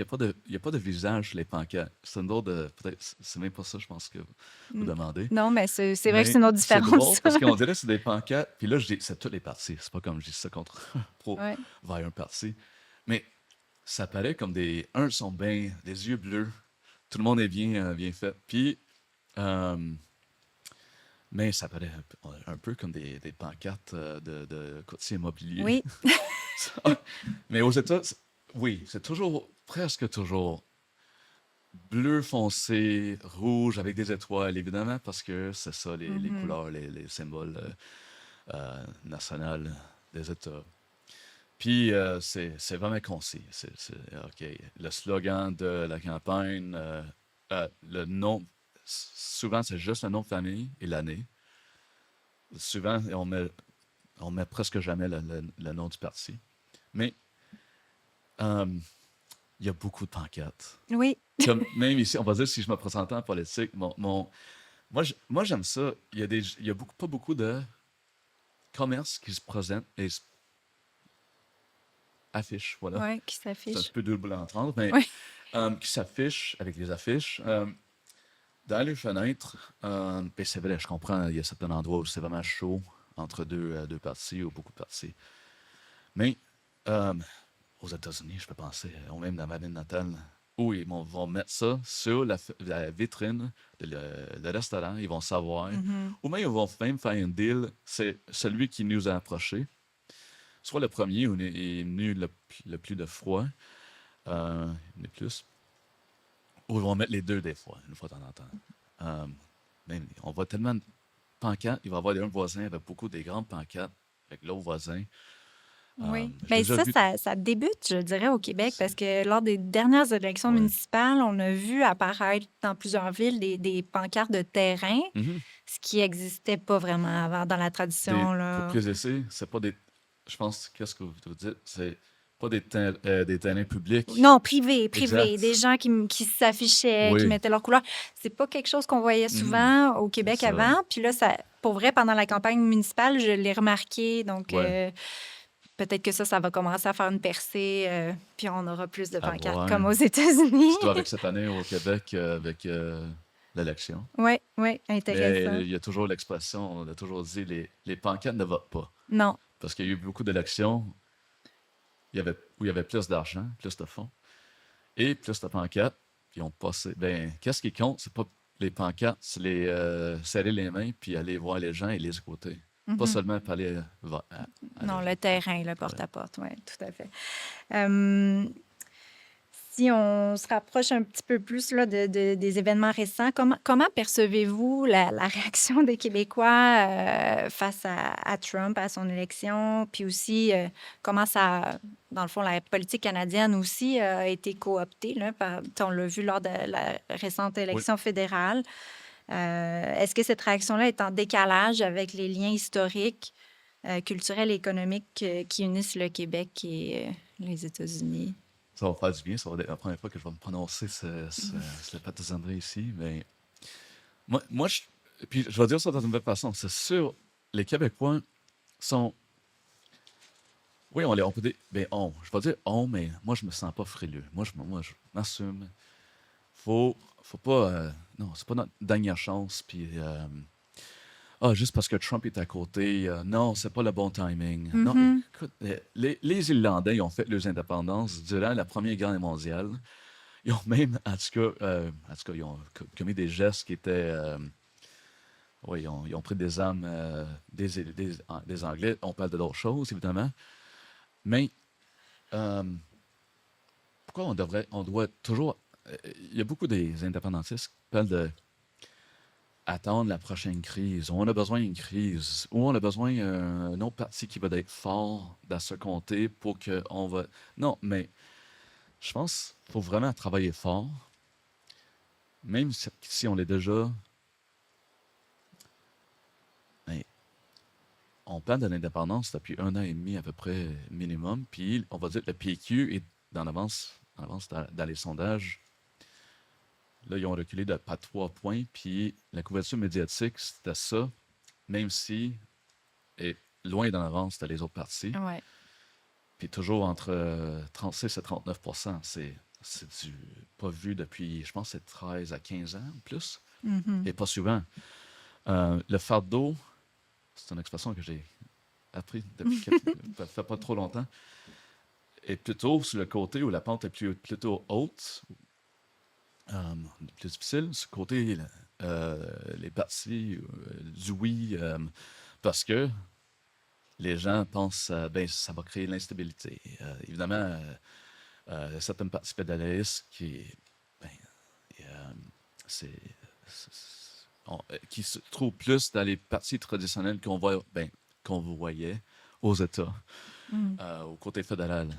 y a pas de visage sur les pancartes. C'est une drôle de. Peut-être, c'est même pas ça, je pense que vous Mm. demandez. Non, mais c'est vrai que c'est Mais une autre c'est différence. drôle parce qu'on dirait que c'est des pancartes. Puis là, je dis, c'est tous les partis. C'est pas comme je dis ça contre pro Ouais. vers un parti. Mais ça paraît comme des. Un sont bien, des yeux bleus. Tout le monde est bien fait. Puis, euh, mais ça paraît un peu comme des pancartes de courtier immobilier. Oui. Mais aux États, oui, c'est toujours, presque toujours bleu foncé, rouge avec des étoiles, évidemment, parce que c'est ça les Mhm. couleurs, les symboles nationaux des États. Puis c'est vraiment concis. OK. Le slogan de la campagne, le nom, souvent c'est juste le nom de famille et l'année. Souvent, on met presque jamais le nom du parti. Mais euh, il y a beaucoup de pancartes. Oui. Comme même ici, on va dire si je me présentais en politique, moi j'aime ça. Il y a beaucoup, pas beaucoup de commerces qui se présentent et affichent, voilà. Ouais, qui C'est un petit s'affiche. peu double entendre, mais Oui. qui s'affichent avec les affiches. Dans les fenêtres, ben c'est vrai, je comprends, il y a certains endroits où c'est vraiment chaud entre deux parties ou beaucoup de parties. Mais euh, aux États-Unis, je peux penser, ou même dans ma ville natale, où vont mettre ça sur la vitrine de restaurant, ils vont savoir. Mhm. Ou même ils vont même faire un deal, c'est celui qui nous a approchés, soit le premier où il est venu le plus de froid, le plus, ou ils vont mettre les deux des fois, une fois de temps en temps. Euh, Même, on voit tellement de pancartes, il va y avoir un voisin avec beaucoup des grandes pancartes avec l'autre voisin. Oui. J'ai Bien, déjà vu. ça débute, je dirais, au Québec, parce C'est- que lors des dernières élections Ouais. municipales, on a vu apparaître dans plusieurs villes des pancartes de terrain, Mhm. ce qui n'existait pas vraiment avant dans la tradition, Pour là. préciser, c'est pas des. Je pense, qu'est-ce que vous dites? C'est pas des terrains publics. Non, privé, privé. Des Exact. gens qui s'affichaient, qui Oui. mettaient leur couleur. C'est pas quelque chose qu'on voyait Mhm. souvent au C'est Québec ça. avant. Puis là, ça, pour vrai, pendant la campagne municipale, je l'ai remarqué. Donc, Ouais. peut-être que ça va commencer à faire une percée. Puis on aura plus de À pancartes voir. comme aux États-Unis. Surtout avec cette année au Québec, avec l'élection. Oui, oui, Mais intéressant. il y a toujours l'expression, on a toujours dit les pancartes ne votent pas. Non. Parce qu'il y a eu beaucoup d'élections où il y avait plus d'argent, plus de fonds, et plus de pancartes qui ont passé. Ben, qu'est-ce qui compte? C'est pas les pancartes, c'est les serrer les mains puis aller voir les gens et les écouter. Pas Mhm. seulement parler à Non, les le gens. terrain, le Ouais. porte-à-porte, oui, tout à fait. Euh, Si on se rapproche un petit peu plus là, des événements récents, comment percevez-vous la réaction des Québécois face à Trump, à son élection, puis aussi comment ça, dans le fond, la politique canadienne aussi a été cooptée, là, on l'a vu lors de la récente Oui. élection fédérale. Est-ce que cette réaction-là est en décalage avec les liens historiques, culturels et économiques qui unissent le Québec et les États-Unis? Ça va faire du bien, ça va être la première fois que je vais me prononcer ce partisanerie ici. Mais moi puis je vais dire ça dans une belle façon. C'est sûr, les Québécois sont. Oui, on peut dire. Ben, je vais dire on, mais moi, je me sens pas frileux. Moi, je m'assume. Faut pas. Non, c'est pas notre dernière chance. Puis, juste parce que Trump est à côté. Non, c'est pas le bon timing. Non, Mhm. écoute, les Irlandais, ils ont fait leurs indépendances durant la Première Guerre mondiale. Ils ont même, en tout cas, ils ont commis des gestes qui étaient. Oui, ils ont pris des armes des Anglais. On parle de d'autres choses, évidemment. Mais euh, pourquoi on doit toujours. Il y a beaucoup des indépendantistes qui parlent de attendre la prochaine crise, ou on a besoin d'une crise, ou on a besoin d'un autre parti qui va être fort dans ce comté pour qu'on va. Non, mais je pense qu'il faut vraiment travailler fort, même si on l'est déjà. Mais on parle de l'indépendance depuis 1 an et demi à peu près minimum, puis on va dire que le PQ est en avance dans les sondages. Là, ils ont reculé de pas 3 points, puis la couverture médiatique, c'était ça, même si est loin d'en avance dans les autres partis. Ouais. Puis toujours entre 36 et 39%. C'est pas vu depuis, je pense, c'est 13 à 15 ans ou plus. Mhm. Et pas souvent. Le fardeau, c'est une expression que j'ai appris depuis ça fait pas trop longtemps, est plutôt sur le côté où la pente est plutôt haute, plus difficile, sur le côté, les parties du oui, parce que les gens pensent, ben, ça va créer l'instabilité. Évidemment, certaines parties fédéralistes ben, c'est, qui se trouvent plus dans les parties traditionnelles qu'on voyait aux États, Mm. au côté fédéral.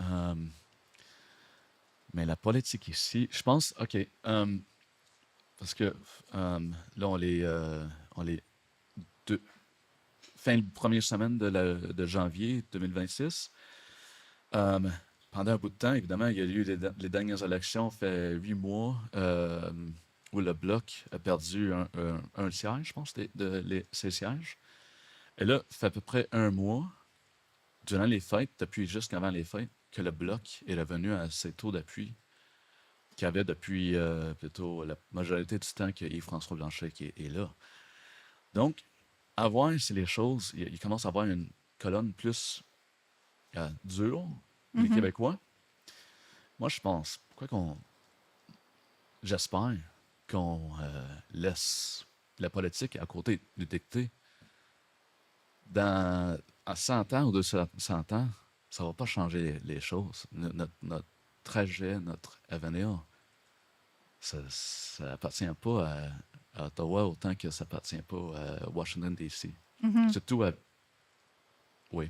Euh, mais la politique ici, je pense, OK, parce que là, on les deux, fin de première semaine de janvier 2026. Euh, Pendant un bout de temps, évidemment, il y a eu les dernières élections, fait 8 mois, où le Bloc a perdu un siège, je pense, ses sièges. Et là, ça fait à peu près un mois, durant les fêtes, depuis jusqu'avant les fêtes, que le Bloc est revenu à ses taux d'appui qu'il avait depuis plutôt la majorité du temps que Yves-François Blanchet qui est là. Donc, à voir si les choses, il commence à avoir une colonne plus dure, les Mhm. Québécois. Moi, je pense, j'espère qu'on laisse la politique à côté du dicté. À 100 ans ou 200 ans, ça ne va pas changer les choses. Notre trajet, notre avenir, ça appartient pas à Ottawa autant que ça appartient pas à Washington, D.C. Mhm. Surtout à... Oui,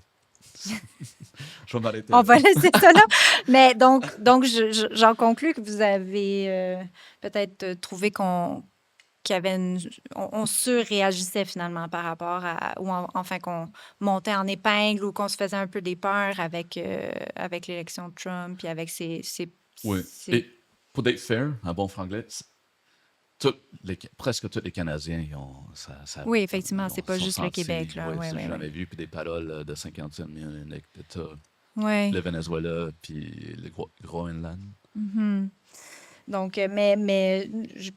je vais m'arrêter On là. va laisser ça là. Mais donc j'en conclus que vous avez peut-être trouvé qu'il y avait on surréagissait finalement par rapport à, ou enfin qu'on montait en épingle ou qu'on se faisait un peu des peurs avec l'élection de Trump puis avec Oui. Et pour être fair, en bon franglais, presque tous les Canadiens Oui, effectivement, c'est pas sont juste le sentis, Québec, là. oui, Oui, c'est oui, oui. jamais vu, puis des paroles de 50e d'État, Oui. le Venezuela, puis le Groenland. Mhm. Donc,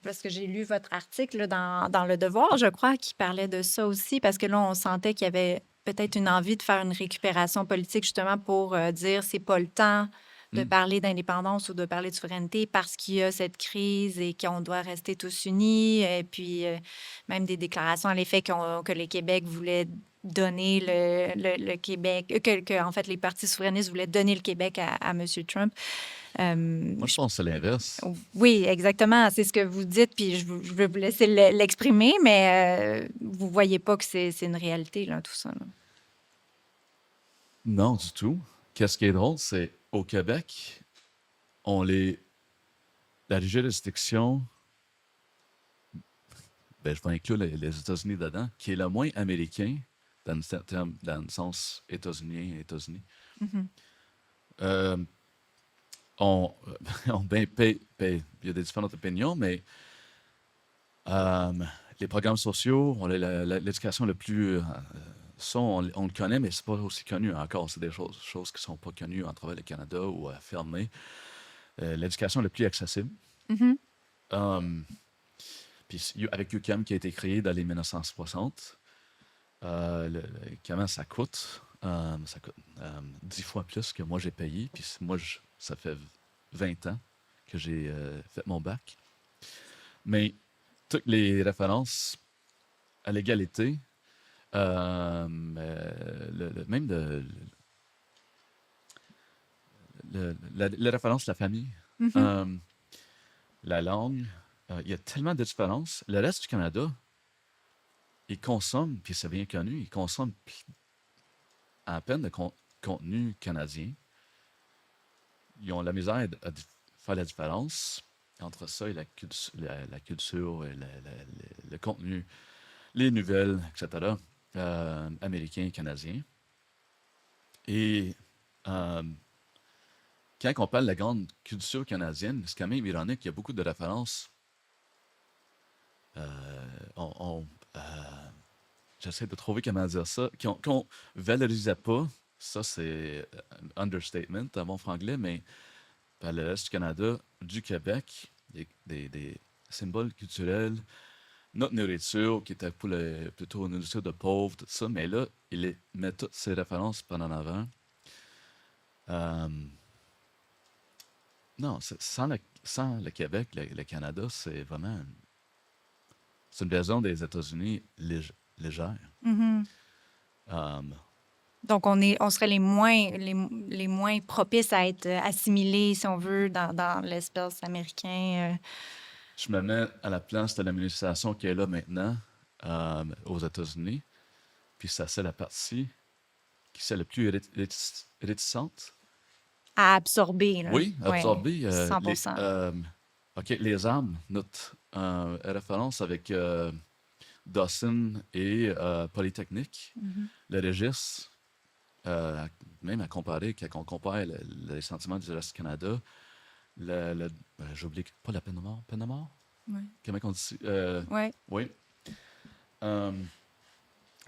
parce que j'ai lu votre article là, dans Le Devoir, je crois, qui parlait de ça aussi, parce que là, on sentait qu'il y avait peut-être une envie de faire une récupération politique justement pour dire c'est pas le temps de Hmm. parler d'indépendance ou de parler de souveraineté parce qu'il y a cette crise et qu'on doit rester tous unis. Et puis, même des déclarations à l'effet que les Québec voulaient donner le Québec, en fait, les partis souverainistes voulaient donner le Québec à M. Trump. Moi, je Je pense que c'est l'inverse. oui, exactement. C'est ce que vous dites, puis je veux vous laisser l'exprimer, mais vous voyez pas que c'est une réalité, là, tout ça. Là. Non, du tout. Qu'est-ce qui est drôle, c'est au Québec, on les. La juridiction, ben, je vais inclure les États-Unis dedans, qui est le moins américain dans le sens États-Unis. Mhm. Euh, on, on ben, il y a des différentes opinions, mais euh, les programmes sociaux, l'éducation le plus. Ça, on le connaît, mais c'est pas aussi connu encore. C'est des choses qui sont pas connues en travers le Canada ou fermées. L'éducation le plus accessible. Mhm. Euh, Puis avec UQAM qui a été créé dans les 1960, comment ça coûte? Ça coûte 10 fois plus que moi j'ai payé. Puis moi, ça fait 20 ans que j'ai fait mon bac. Mais toutes les références à l'égalité, même les références à la famille, Mhm. euh, la langue, il y a tellement de différences. Le reste du Canada, ils consomment, puis c'est bien connu, ils consomment à peine de contenu canadien. Ils ont la misère à faire la différence entre ça et la culture et le contenu, les nouvelles, etc., américains, canadiens. Et euh, quand on parle de la grande culture canadienne, c'est quand même ironique, il y a beaucoup de références. On, j'essaie de trouver comment dire ça, qu'on ne valorisait pas ça, c'est un understatement à mon franglais, mais à l'est du Canada, du Québec, des symboles culturels, notre nourriture qui était plutôt une nourriture de pauvres, tout ça, mais là, met toutes ces références pendant en avant. Euh, non, sans le Québec, le Canada, c'est vraiment c'est une version des États-Unis légère. Mhm. Euh, Donc, on serait les moins propices à être assimilés, si on veut, dans l'espace américain. je me mets à la place de l'administration qui est là maintenant aux États-Unis, puis ça, c'est la partie qui c'est le plus réticente. À absorber, là. Oui, Oui, absorber 100%. OK, les armes, notre référence avec Dawson et Polytechnique, Mhm. le registre, euh, même à comparer, quand on compare les sentiments du reste du Canada, j'oublie pas la peine de mort. Peine de mort? Ouais. Comment on dit? Ouais, Oui. Euh,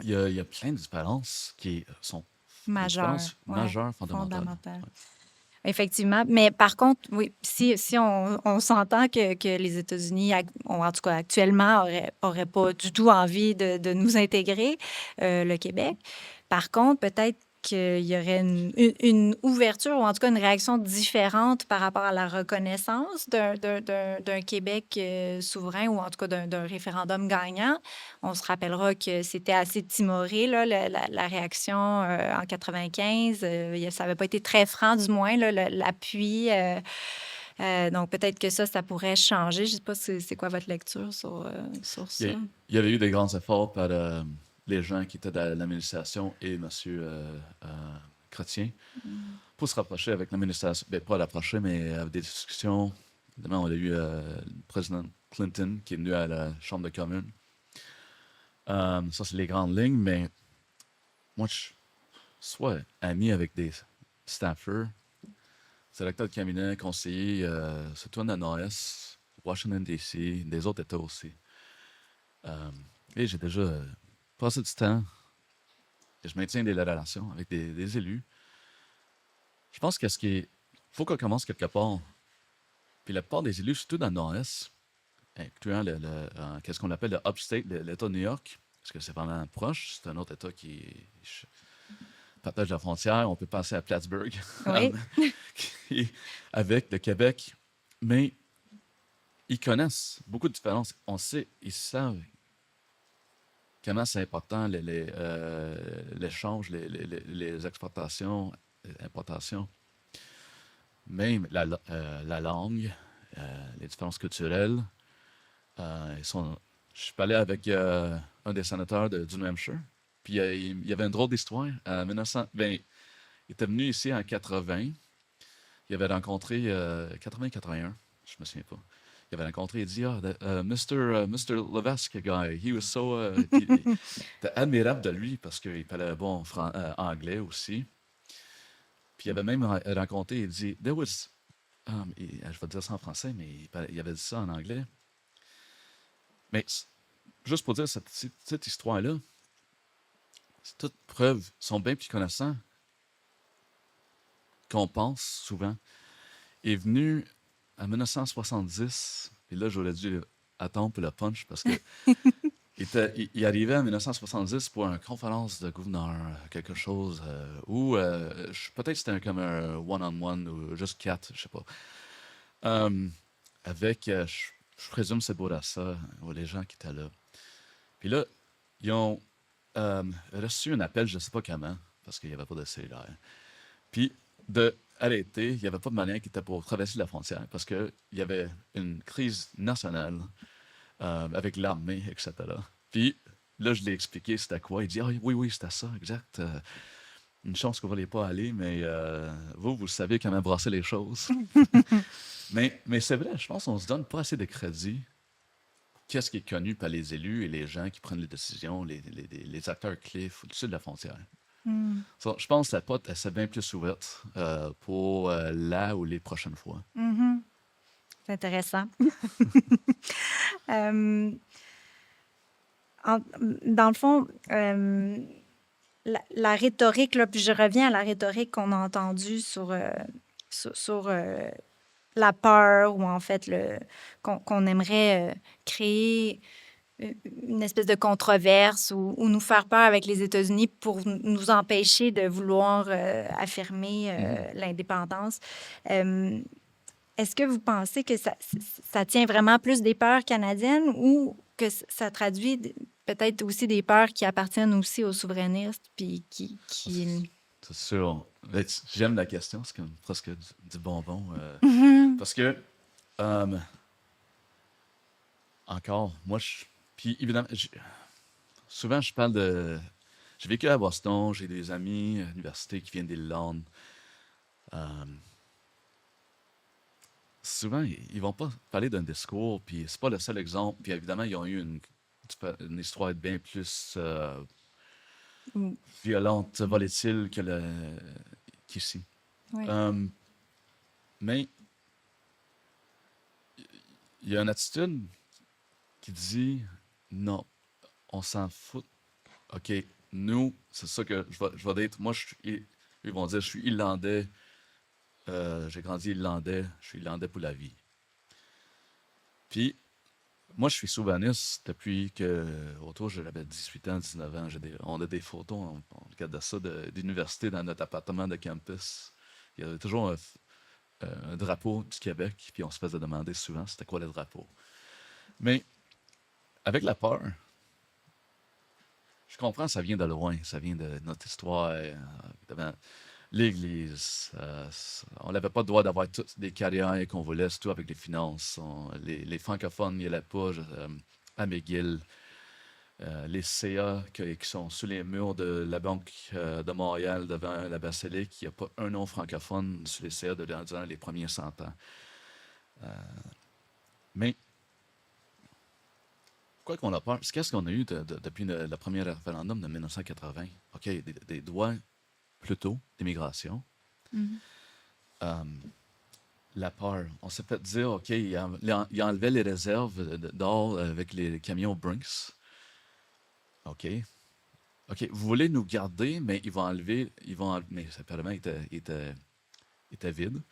il y a plein de différences qui sont des majeur, différences ouais, majeures, fondamentales. fondamental. Ouais. Effectivement. Mais par contre, oui, si on s'entend que les États-Unis, en tout cas actuellement, auraient pas du tout envie de nous intégrer, le Québec. Par contre, peut-être qu'il y aurait une ouverture ou en tout cas une réaction différente par rapport à la reconnaissance d'un Québec souverain ou en tout cas d'un référendum gagnant. On se rappellera que c'était assez timoré, là, la réaction en 95. Ça n'avait pas été très franc, du moins, là, l'appui. Donc, peut-être que ça pourrait changer. Je ne sais pas c'est quoi votre lecture sur Il y, ça. il y avait eu des grands efforts par les gens qui étaient dans l'administration et M. Chrétien pour se rapprocher avec l'administration. Ben, pas rapprocher, mais avec des discussions. Évidemment, on a eu le président Clinton qui est venu à la Chambre de communes. Ça, c'est les grandes lignes, mais moi, je suis ami avec des staffers, directeurs de cabinet, conseillers, surtout en NOS, Washington, D.C., des autres États aussi. Et j'ai déjà passé du temps et je maintiens des relations avec des élus. Je pense que ce qui est. Faut qu'on commence quelque part. Puis la plupart des élus, surtout dans le Nord-Est, incluant qu'est-ce qu'on appelle le upstate, l'État de New York, parce que c'est vraiment proche, c'est un autre État qui partage la frontière. On peut penser à Plattsburgh Oui. avec le Québec. Mais ils connaissent beaucoup de différences. On sait, ils savent comment c'est important l'échange, les exportations, importations, même la langue, les différences culturelles. Je suis allé avec un des sénateurs du New Hampshire, puis il y avait une drôle d'histoire. En 1900, ben, il était venu ici en 80. Il avait rencontré 80-81, je me souviens pas. Il avait rencontré, il dit, Mr. Levesque guy, he was so. C'était admirable de lui parce qu'il parlait bon anglais aussi. Puis il avait même rencontré, il dit, there was. Je vais dire ça en français, mais il avait dit ça en anglais. Mais juste pour dire cette histoire-là, c'est toute preuve, ils sont bien plus connaissants qu'on pense souvent. Il est venu en 1970, et là j'aurais dû attendre pour le punch parce que il arrivait en 1970 pour une conférence de gouverneur, quelque chose, ou peut-être c'était comme un one-on-one ou juste quatre, je sais pas. Euh, avec, je présume c'est Bourassa, ou les gens qui étaient là. Puis là, ils ont reçu un appel, je ne sais pas comment, parce qu'il n'y avait pas de cellulaire. Puis d'arrêter, il n'y avait pas de manière qui était pour traverser la frontière, parce qu'il y avait une crise nationale avec l'armée, etc. Puis là, je l'ai expliqué c'était quoi. Il dit, ah oui, oui, c'était ça, exact. Une chance que vous ne pas aller, mais vous savez comment brasser les choses. Mais c'est vrai, je pense qu'on ne se donne pas assez de crédit. Qu'est-ce qui est connu par les élus et les gens qui prennent les décisions, les acteurs clés au-dessus de la frontière. Hmm. So, je pense que la porte, elle s'est bien plus ouverte pour là ou les prochaines fois. Mhm. C'est intéressant. Euh, dans le fond, la rhétorique, là, puis je reviens à la rhétorique qu'on a entendue sur la peur ou en fait qu'on aimerait créer une espèce de controverse ou nous faire peur avec les États-Unis pour nous empêcher de vouloir affirmer Mhm. l'indépendance. Euh, Est-ce que vous pensez que ça tient vraiment plus des peurs canadiennes ou que ça traduit peut-être aussi des peurs qui appartiennent aussi aux souverainistes puis qui... C'est sûr. Mais j'aime la question, c'est comme presque du bonbon. Mhm. Parce que, euh, encore, moi, puis évidemment, souvent, je parle de. J'ai vécu à Boston, j'ai des amis à l'université qui viennent d'Irlande. Euh, Souvent, ils vont pas parler d'un discours, puis c'est pas le seul exemple. Puis évidemment, ils ont eu une histoire bien plus Mm. violente, volatile qu'ici. Oui. Euh, mais il y a une attitude qui dit non, on s'en fout. OK, nous, c'est ça que je vais dire. Moi, ils vont dire je suis Irlandais, j'ai grandi Irlandais, je suis Irlandais pour la vie. Puis, moi, je suis souverainiste depuis que, autour, j'avais 18 ans, 19 ans. On a des photos, on regarde ça, d'université dans notre appartement de campus. Il y avait toujours un drapeau du Québec, puis on se faisait demander souvent c'était quoi le drapeau. Mais avec la peur, je comprends, ça vient de loin, ça vient de notre histoire, évidemment, l'Église. On n'avait pas le droit d'avoir toutes les carrières qu'on voulait, surtout avec les finances. Les francophones n'y allaient pas à McGill. Les CA qui sont sous les murs de la Banque de Montréal devant la basilique, il n'y a pas un nom francophone sur les CA durant les premiers 100 ans. Mais quoi qu'on a peur, qu'est-ce qu'on a eu depuis le premier référendum de 1980? OK, des droits plutôt d'immigration. Mhm. Euh, la peur. On s'est fait dire, OK, il enlevait les réserves d'or avec les camions Brinks. OK. OK, vous voulez nous garder, mais mais ça apparemment était vide.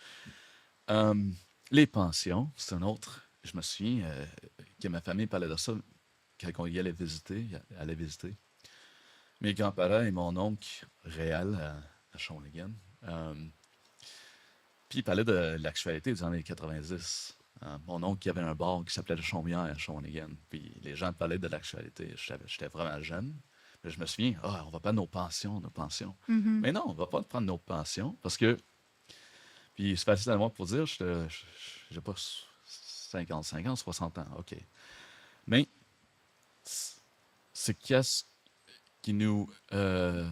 Euh, les pensions, c'est un autre. Je me souviens que ma famille parlait de ça quand on y allait visiter. Mes grands-parents et mon oncle réel à Shawinigan. Euh, Puis il parlait de l'actualité des années 90. Mon oncle qui avait un bar qui s'appelait le Chaumière à Shawinigan. Puis les gens parlaient de l'actualité. J'étais vraiment jeune. Mais je me souviens, on va prendre nos pensions, nos pensions. Mhm. Mais non, on va pas prendre nos pensions parce que. Puis c'est facile à moi pour dire, j'ai pas 55 ans, 60 ans. OK. Mais c'est qu'est-ce qui nous. Euh,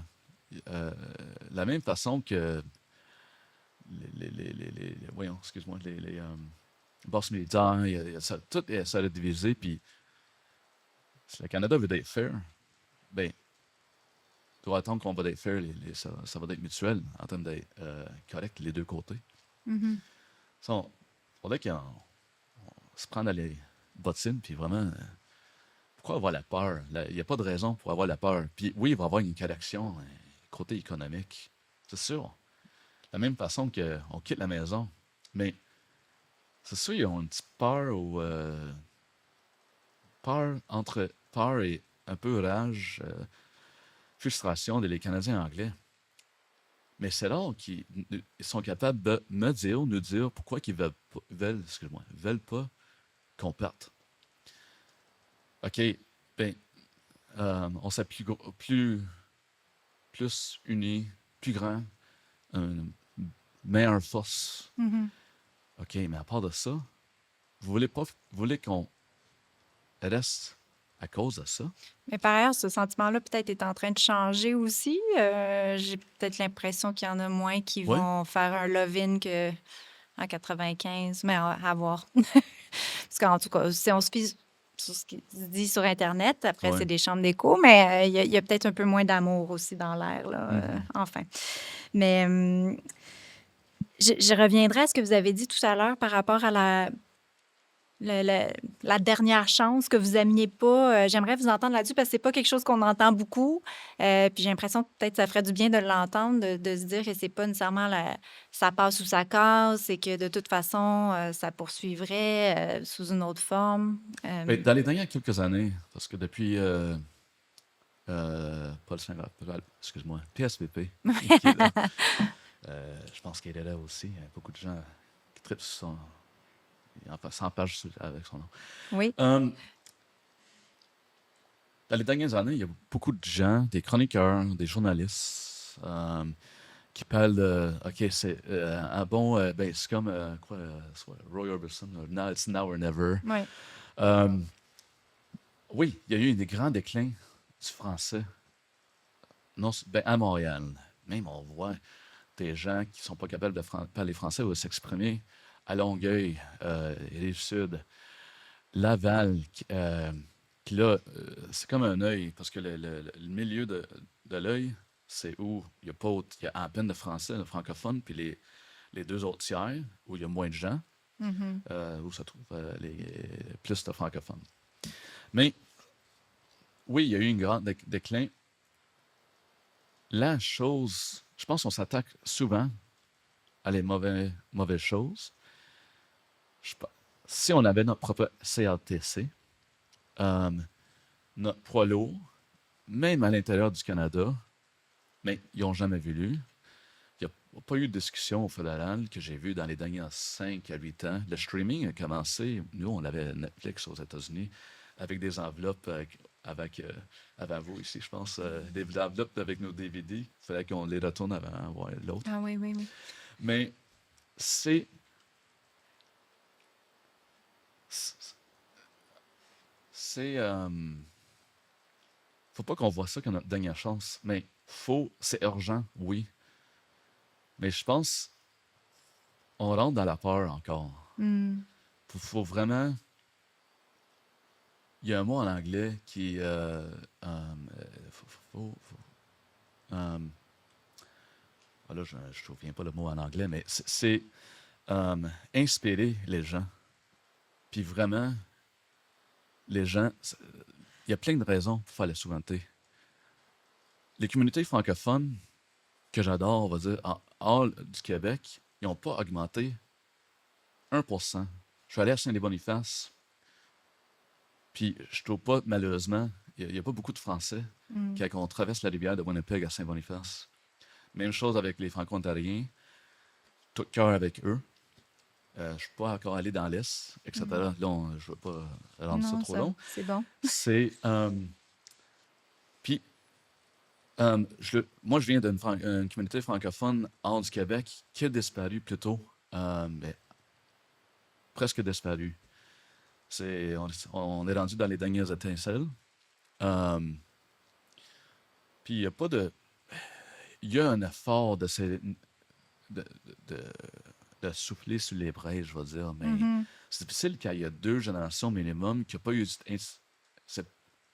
la même façon que voyons, excuse-moi, les bourses militaires, tout ça a divisé, puis si le Canada veut être fair, ben, il doit attendre qu'on va être fair, ça va être mutuel en termes d'être correct les deux côtés. Mhm. Il faudrait qu'on se prenne à les bottines, puis vraiment, pourquoi avoir la peur? Il n'y a pas de raison pour avoir la peur. Puis oui, il va y avoir une correction côté économique, c'est sûr. De la même façon qu'on quitte la maison, mais c'est sûr, ils ont une petite peur ou peur entre peur et un peu rage, frustration des Canadiens anglais. Mais c'est là qu'ils sont capables de nous dire pourquoi ils veulent pas qu'on parte. OK, ben, on s'appuie plus unis, plus grand, une meilleure force. Mhm. OK, mais à part de ça, vous voulez qu'on reste à cause de ça? Mais par ailleurs, ce sentiment-là peut-être est en train de changer aussi. J'ai peut-être l'impression qu'il y en a moins qui Oui, vont faire un love-in qu'en 95, mais à voir. Parce qu'en tout cas, si on se fie sur ce qui se dit sur Internet, après, oui. c'est des chambres d'écho, mais il y a peut-être un peu moins d'amour aussi dans l'air, là, Mhm. enfin. Mais je reviendrai à ce que vous avez dit tout à l'heure par rapport à la dernière chance que vous aimiez pas? J'aimerais vous entendre là-dessus parce que c'est pas quelque chose qu'on entend beaucoup. Puis j'ai l'impression que peut-être ça ferait du bien de l'entendre, de se dire que c'est pas nécessairement ça passe ou ça casse et que de toute façon, ça poursuivrait sous une autre forme. Mais dans les dernières quelques années, parce que depuis Paul Saint-Laurent, excuse-moi, PSVP, qui est là, je pense qu'il est là aussi. Il y a beaucoup de gens qui trippent sur son. Enfin, 100 pages avec son nom. Oui. Dans les dernières années, il y a beaucoup de gens, des chroniqueurs, des journalistes, qui parlent de, OK, c'est un bon, ben, c'est comme, quoi, Roy Orbison, Now It's Now or Never. Oui. Euh, oui, il y a eu des grands déclins du français, non, ben, à Montréal. Même on voit des gens qui sont pas capables de parler français ou de s'exprimer à Longueuil, Rive-Sud, Laval, puis là, c'est comme un œil, parce que le milieu de l'œil, c'est où il y a pas il y a à peine de français, de francophone, puis les deux autres tiers, où il y a moins de gens, Mhm. où se trouvent plus de francophones. Mais oui, il y a eu un grand déclin. La chose, je pense qu'on s'attaque souvent à les mauvaises choses. Si on avait notre propre CRTC, notre poids lourd, même à l'intérieur du Canada, mais ils n'ont jamais voulu. Il n'y a pas eu de discussion au fédéral que j'ai vu dans les derniers 5 à 8 ans. Le streaming a commencé, nous, on avait Netflix aux États-Unis, avec des enveloppes avant vous ici, je pense, des enveloppes avec nos DVD. Il fallait qu'on les retourne avant voir l'autre. Ah oui, oui, oui. Mais c'est faut pas qu'on voit ça comme notre dernière chance, mais c'est urgent, oui. Mais je pense on rentre dans la peur encore. Mm. Faut vraiment. Il y a un mot en anglais qui. Là, je ne me souviens pas le mot en anglais, mais c'est inspirer les gens. Puis vraiment, les gens. Il y a plein de raisons pour faire la souveraineté. Les communautés francophones que j'adore, on va dire, en hors du Québec, ils n'ont pas augmenté 1%. Je suis allé à Saint-Boniface, puis je trouve pas, malheureusement, il n'y a pas beaucoup de Français Mm. quand on traverse la rivière de Winnipeg à Saint-Boniface. Même chose avec les Franco-Ontariens, tout cœur avec eux. Je ne suis pas encore allé dans l'Est, etc. Mm. Là, je ne veux pas rendre ça Non, trop long. c'est bon. C'est. Puis, moi, je viens d'une une communauté francophone hors du Québec qui a disparu plutôt, mais presque disparu. On est rendu dans les dernières étincelles. Puis, il n'y a pas de. Il y a un effort de, de- de souffler sur les braises, je vais dire, mais Mhm. c'est difficile quand il y a 2 générations minimum qui n'ont pas eu.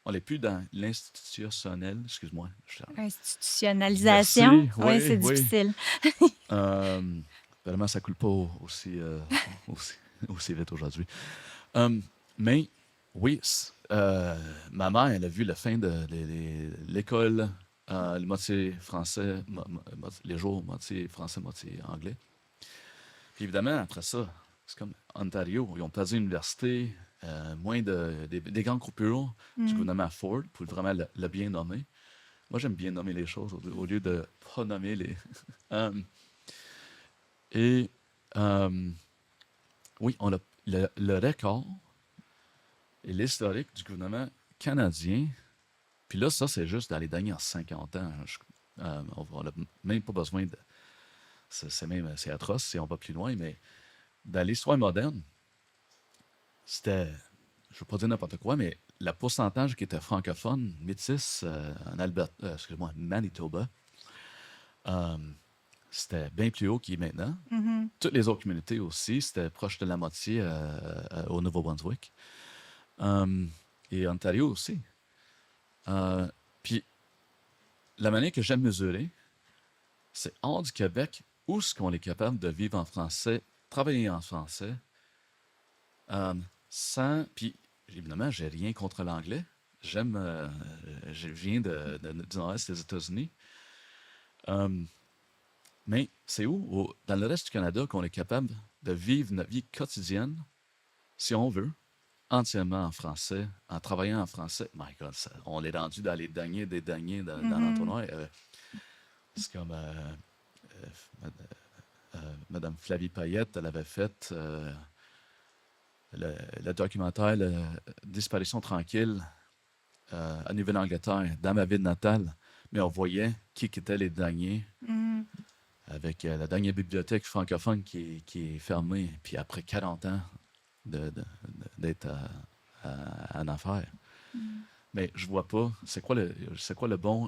On n'est plus dans l'institutionnel, excuse-moi. Institutionnalisation. Merci, Oui, oui, c'est oui. difficile. Vraiment, ça coule pas aussi, aussi vite aujourd'hui. Mais oui, ma mère, elle a vu la fin de l'école, le moitié français, les jours moitié français, moitié anglais. Puis évidemment, après ça, c'est comme Ontario, ils ont perdu l'université, moins des grandes coupures du Mm. gouvernement Ford, pour vraiment le bien nommer. Moi, j'aime bien nommer les choses au lieu de pas nommer les. Um, et oui, on a le record et l'historique du gouvernement canadien. Puis là, ça, c'est juste dans les dernières 50 ans. On n'a même pas besoin de. C'est atroce si on va plus loin, mais dans l'histoire moderne, c'était, je ne veux pas dire n'importe quoi, mais le pourcentage qui était francophone, métis, excuse-moi, Manitoba, euh, c'était bien plus haut qu'il est maintenant. Mhm. Toutes les autres communautés aussi, c'était proche de la moitié au Nouveau-Brunswick. Et Ontario aussi. Puis, la manière que j'aime mesurer, c'est hors du Québec, où est-ce qu'on est capable de vivre en français, travailler en français, sans... Puis, évidemment, j'ai rien contre l'anglais. J'aime... je viens du nord-est des États-Unis. Euh, mais c'est où, dans le reste du Canada, qu'on est capable de vivre notre vie quotidienne, si on veut, entièrement en français, en travaillant en français? My God, on est rendu dans les deniers des deniers dans Mhm. l'entonnoir. C'est comme Madame Flavie Payette, elle avait fait le documentaire Disparition tranquille à Nouvelle-Angleterre, dans ma ville natale, mais on voyait qui étaient les derniers, Mhm. avec la dernière bibliothèque francophone qui est fermée, puis après 40 ans d'être en affaires. Mhm. Mais je vois pas, c'est quoi le bon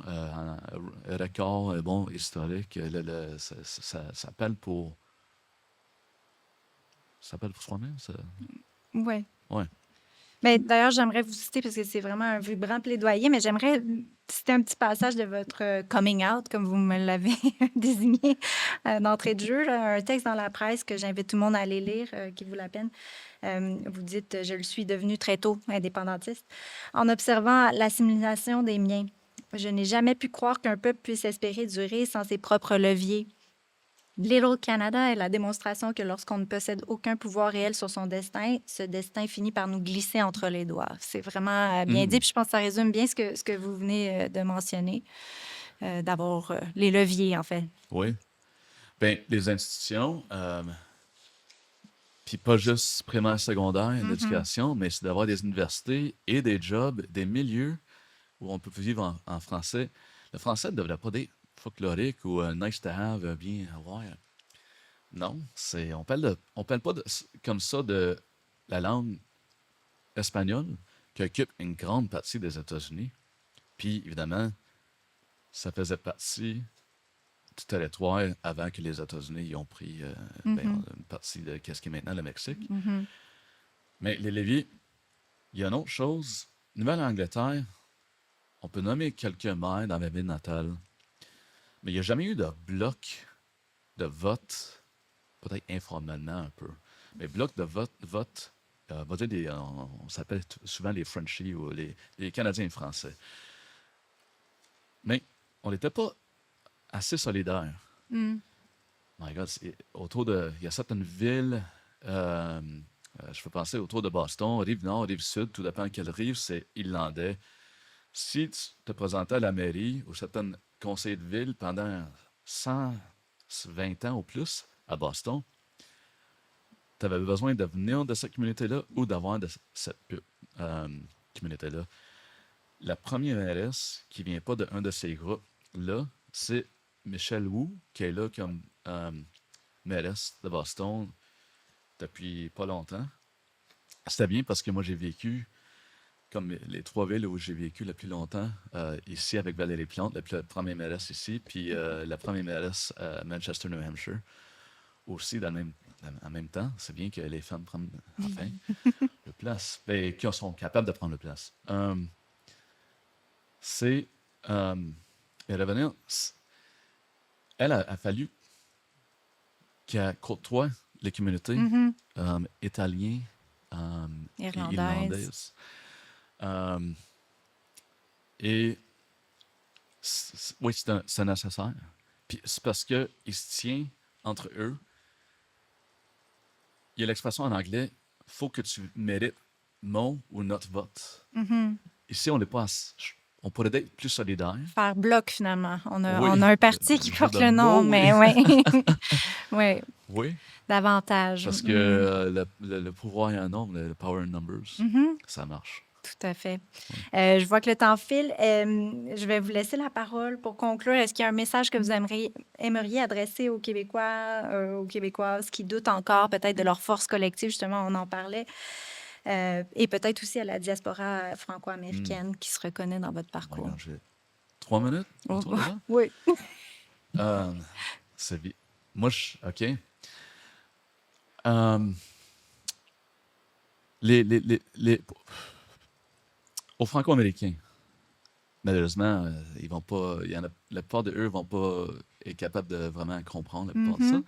record, le bon historique, ça s'appelle pour soi-même, ça? Ouais. Ouais. Mais d'ailleurs, j'aimerais vous citer, parce que c'est vraiment un vibrant plaidoyer, mais j'aimerais citer un petit passage de votre coming out, comme vous me l'avez désigné d'entrée de jeu, là, un texte dans la presse que j'invite tout le monde à aller lire, qui vaut la peine. Vous dites, je le suis devenu très tôt indépendantiste, en observant l'assimilation des miens. Je n'ai jamais pu croire qu'un peuple puisse espérer durer sans ses propres leviers. Little Canada est la démonstration que lorsqu'on ne possède aucun pouvoir réel sur son destin, ce destin finit par nous glisser entre les doigts. C'est vraiment bien dit, Mhm. puis je pense que ça résume bien ce que vous venez de mentionner, d'avoir les leviers, en fait. Oui. Ben, les institutions, puis pas juste primaire, secondaire, Mhm. d'éducation, mais c'est d'avoir des universités et des jobs, des milieux où on peut vivre en français. Le français ne devrait pas être folklorique ou nice to have, bien avoir. Non, on parle pas comme ça de la langue espagnole qui occupe une grande partie des États-Unis. Puis, évidemment, ça faisait partie du territoire avant que les États-Unis y ont pris ben, Mhm. une partie de ce qui est maintenant le Mexique. Mhm. Mais les leviers, il y a une autre chose. Nouvelle-Angleterre, on peut nommer quelques maires dans ma ville natale, mais il n'y a jamais eu de bloc de vote, peut-être informellement un peu, mais bloc de vote on va dire on s'appelle souvent les Frenchies ou les Canadiens français. Mais on n'était pas assez solidaires. Mhm. My God, il y a certaines villes, je peux penser autour de Boston, rive nord, rive sud, tout dépend de quelle rive, c'est irlandais. Si tu te présentais à la mairie ou certains conseils de ville pendant 120 ans ou plus à Boston, tu avais besoin de venir de cette communauté-là ou d'avoir de cette euh, communauté-là. La première mairesse qui vient pas d'un de ces groupes-là, c'est Michelle Wu, qui est là comme mairesse de Boston depuis pas longtemps. C'était bien parce que moi, j'ai vécu, comme les trois villes où j'ai vécu le plus longtemps, ici avec Valérie Plante, la première mairesse ici, puis la première mairesse à Manchester, New Hampshire, aussi en même temps. C'est bien que les femmes prennent enfin le place, et qui sont capables de prendre le place. C'est. Et revenir, elle a fallu qu'elle côtoie les communautés Mhm. italiennes et Irlandaise. irlandaises. Euh, et oui, c'est nécessaire. Puis c'est parce qu'ils se tiennent entre eux. Il y a l'expression en anglais, faut que tu mérites mon ou notre vote. Mhm. Ici, on n'est pas. On pourrait être plus solidaire. Faire bloc, finalement. On Oui, a un parti qui jeu porte de le nom, mots, oui. mais oui. Oui, Oui, davantage. parce que Mhm. le pouvoir est un nombre, le power in numbers, Mhm. ça marche. Tout à fait. Oui. Je vois que le temps file. Je vais vous laisser la parole pour conclure. Est-ce qu'il y a un message que vous aimeriez adresser aux Québécois, aux Québécoises qui doutent encore peut-être de leur force collective, justement, on en parlait, et peut-être aussi à la diaspora Hmm. franco-américaine qui se reconnaît dans votre Oh my parcours? God, j'ai 3 minutes Oh, autour de ça. oui. Euh, Moi, OK. Euh, aux Franco-Américains, malheureusement, ils vont pas. La plupart d'eux vont pas être capables de vraiment comprendre la plupart de ça. Mhm.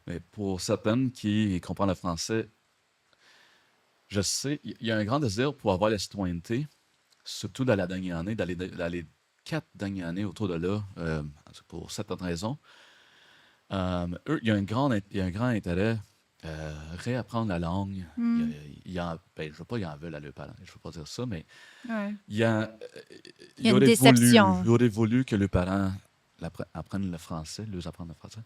Mais pour certaines qui comprennent le français, je sais, il y a un grand désir pour avoir la citoyenneté, surtout dans la dernière année, dans les 4 dernières années autour de là, pour certaines raisons. Eux, il y a un grand intérêt réapprendre la langue. Hmm. Ben, je ne veux pas qu'ils en veulent à leurs parents, je ne veux pas dire ça, mais Ouais. il y a, Il y a une déception. il aurait voulu que leurs parents apprennent le français, leur apprennent le français.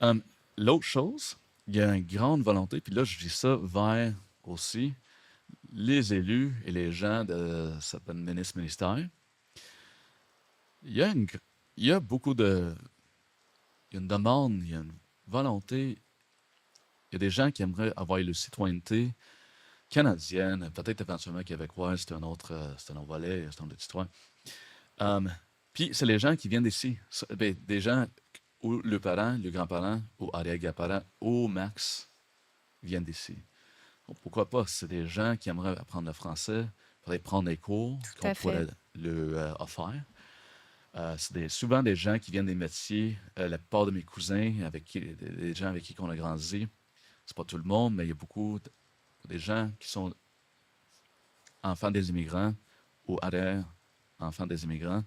Um, L'autre chose, il y a une grande volonté, puis là, je dis ça vers aussi les élus et les gens de certains ministères. Il y a une, gr- il y a beaucoup de, il y a une demande, il y a une volonté. Il y a des gens qui aimeraient avoir une citoyenneté canadienne, peut-être éventuellement québécoise, c'est un autre volet, c'est une autre histoire. Um, Puis c'est les gens qui viennent d'ici. Ben, des gens où le parent, le grand-parent, ou arrière-grand-parent, au max, viennent d'ici. Donc, pourquoi pas? C'est des gens qui aimeraient apprendre le français, peut-être prendre des cours Tout qu'on à pourrait fait. leur offrir. Souvent des gens qui viennent des métiers. La plupart de mes cousins, des gens avec qui on a grandi, c'est pas tout le monde, mais il y a beaucoup des gens qui sont enfants des immigrants ou arrière-enfants des immigrants.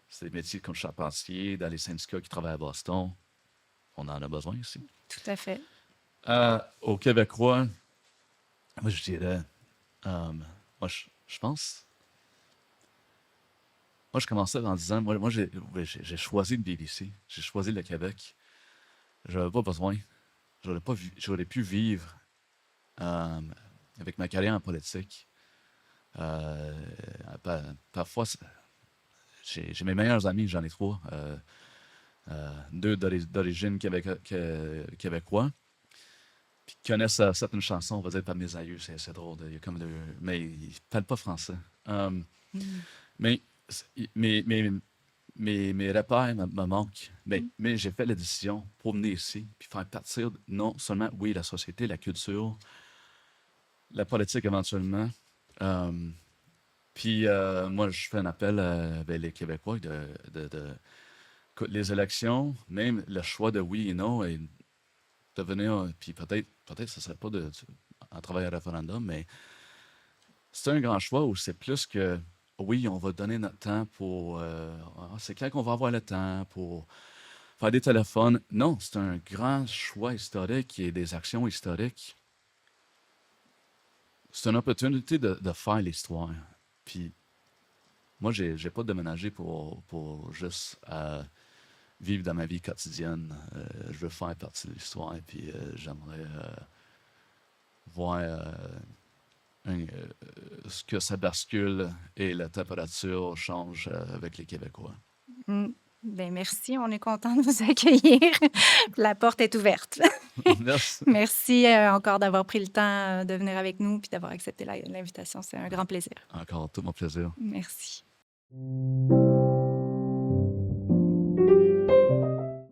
C'est des métiers comme charpentier, dans les syndicats qui travaillent à Boston. On en a besoin ici. Tout à fait. Au Québécois, moi je dirais, euh, je pense, moi je commençais en disant, moi j'ai choisi de vivre ici. J'ai choisi le Québec. J'avais pas besoin. J'aurais pu vivre euh, avec ma carrière en politique. Euh, Parfois, j'ai mes meilleurs amis, j'en ai 3. Deux d'origine québécois, puis qui connaissent certaines chansons, on va dire par mes aïeux, c'est drôle. Il y a comme mais ils ne parlent pas français. Um, Mm. mais mes repères me manquent. Mais j'ai fait la décision pour venir ici, puis faire partir non seulement, oui, la société, la culture, la politique éventuellement. Um, Puis moi, je fais un appel à les Québécois écoute, les élections, même le choix de oui et non, et de venir, puis peut-être ce serait pas en travail à référendum, mais c'est un grand choix où c'est plus que oui, on va donner notre temps pour. C'est quand qu'on va avoir le temps pour faire des téléphones. Non, c'est un grand choix historique et des actions historiques. C'est une opportunité de faire l'histoire. Puis moi, j'ai pas déménagé pour juste vivre dans ma vie quotidienne. Je veux faire partie de l'histoire, puis j'aimerais voir ce que ça bascule et la température change avec les Québécois. Mm. Ben, merci, on est content de vous accueillir. La porte est ouverte. Merci. Merci encore d'avoir pris le temps de venir avec nous puis d'avoir accepté l'invitation. C'est un grand plaisir. Encore tout mon plaisir. Merci.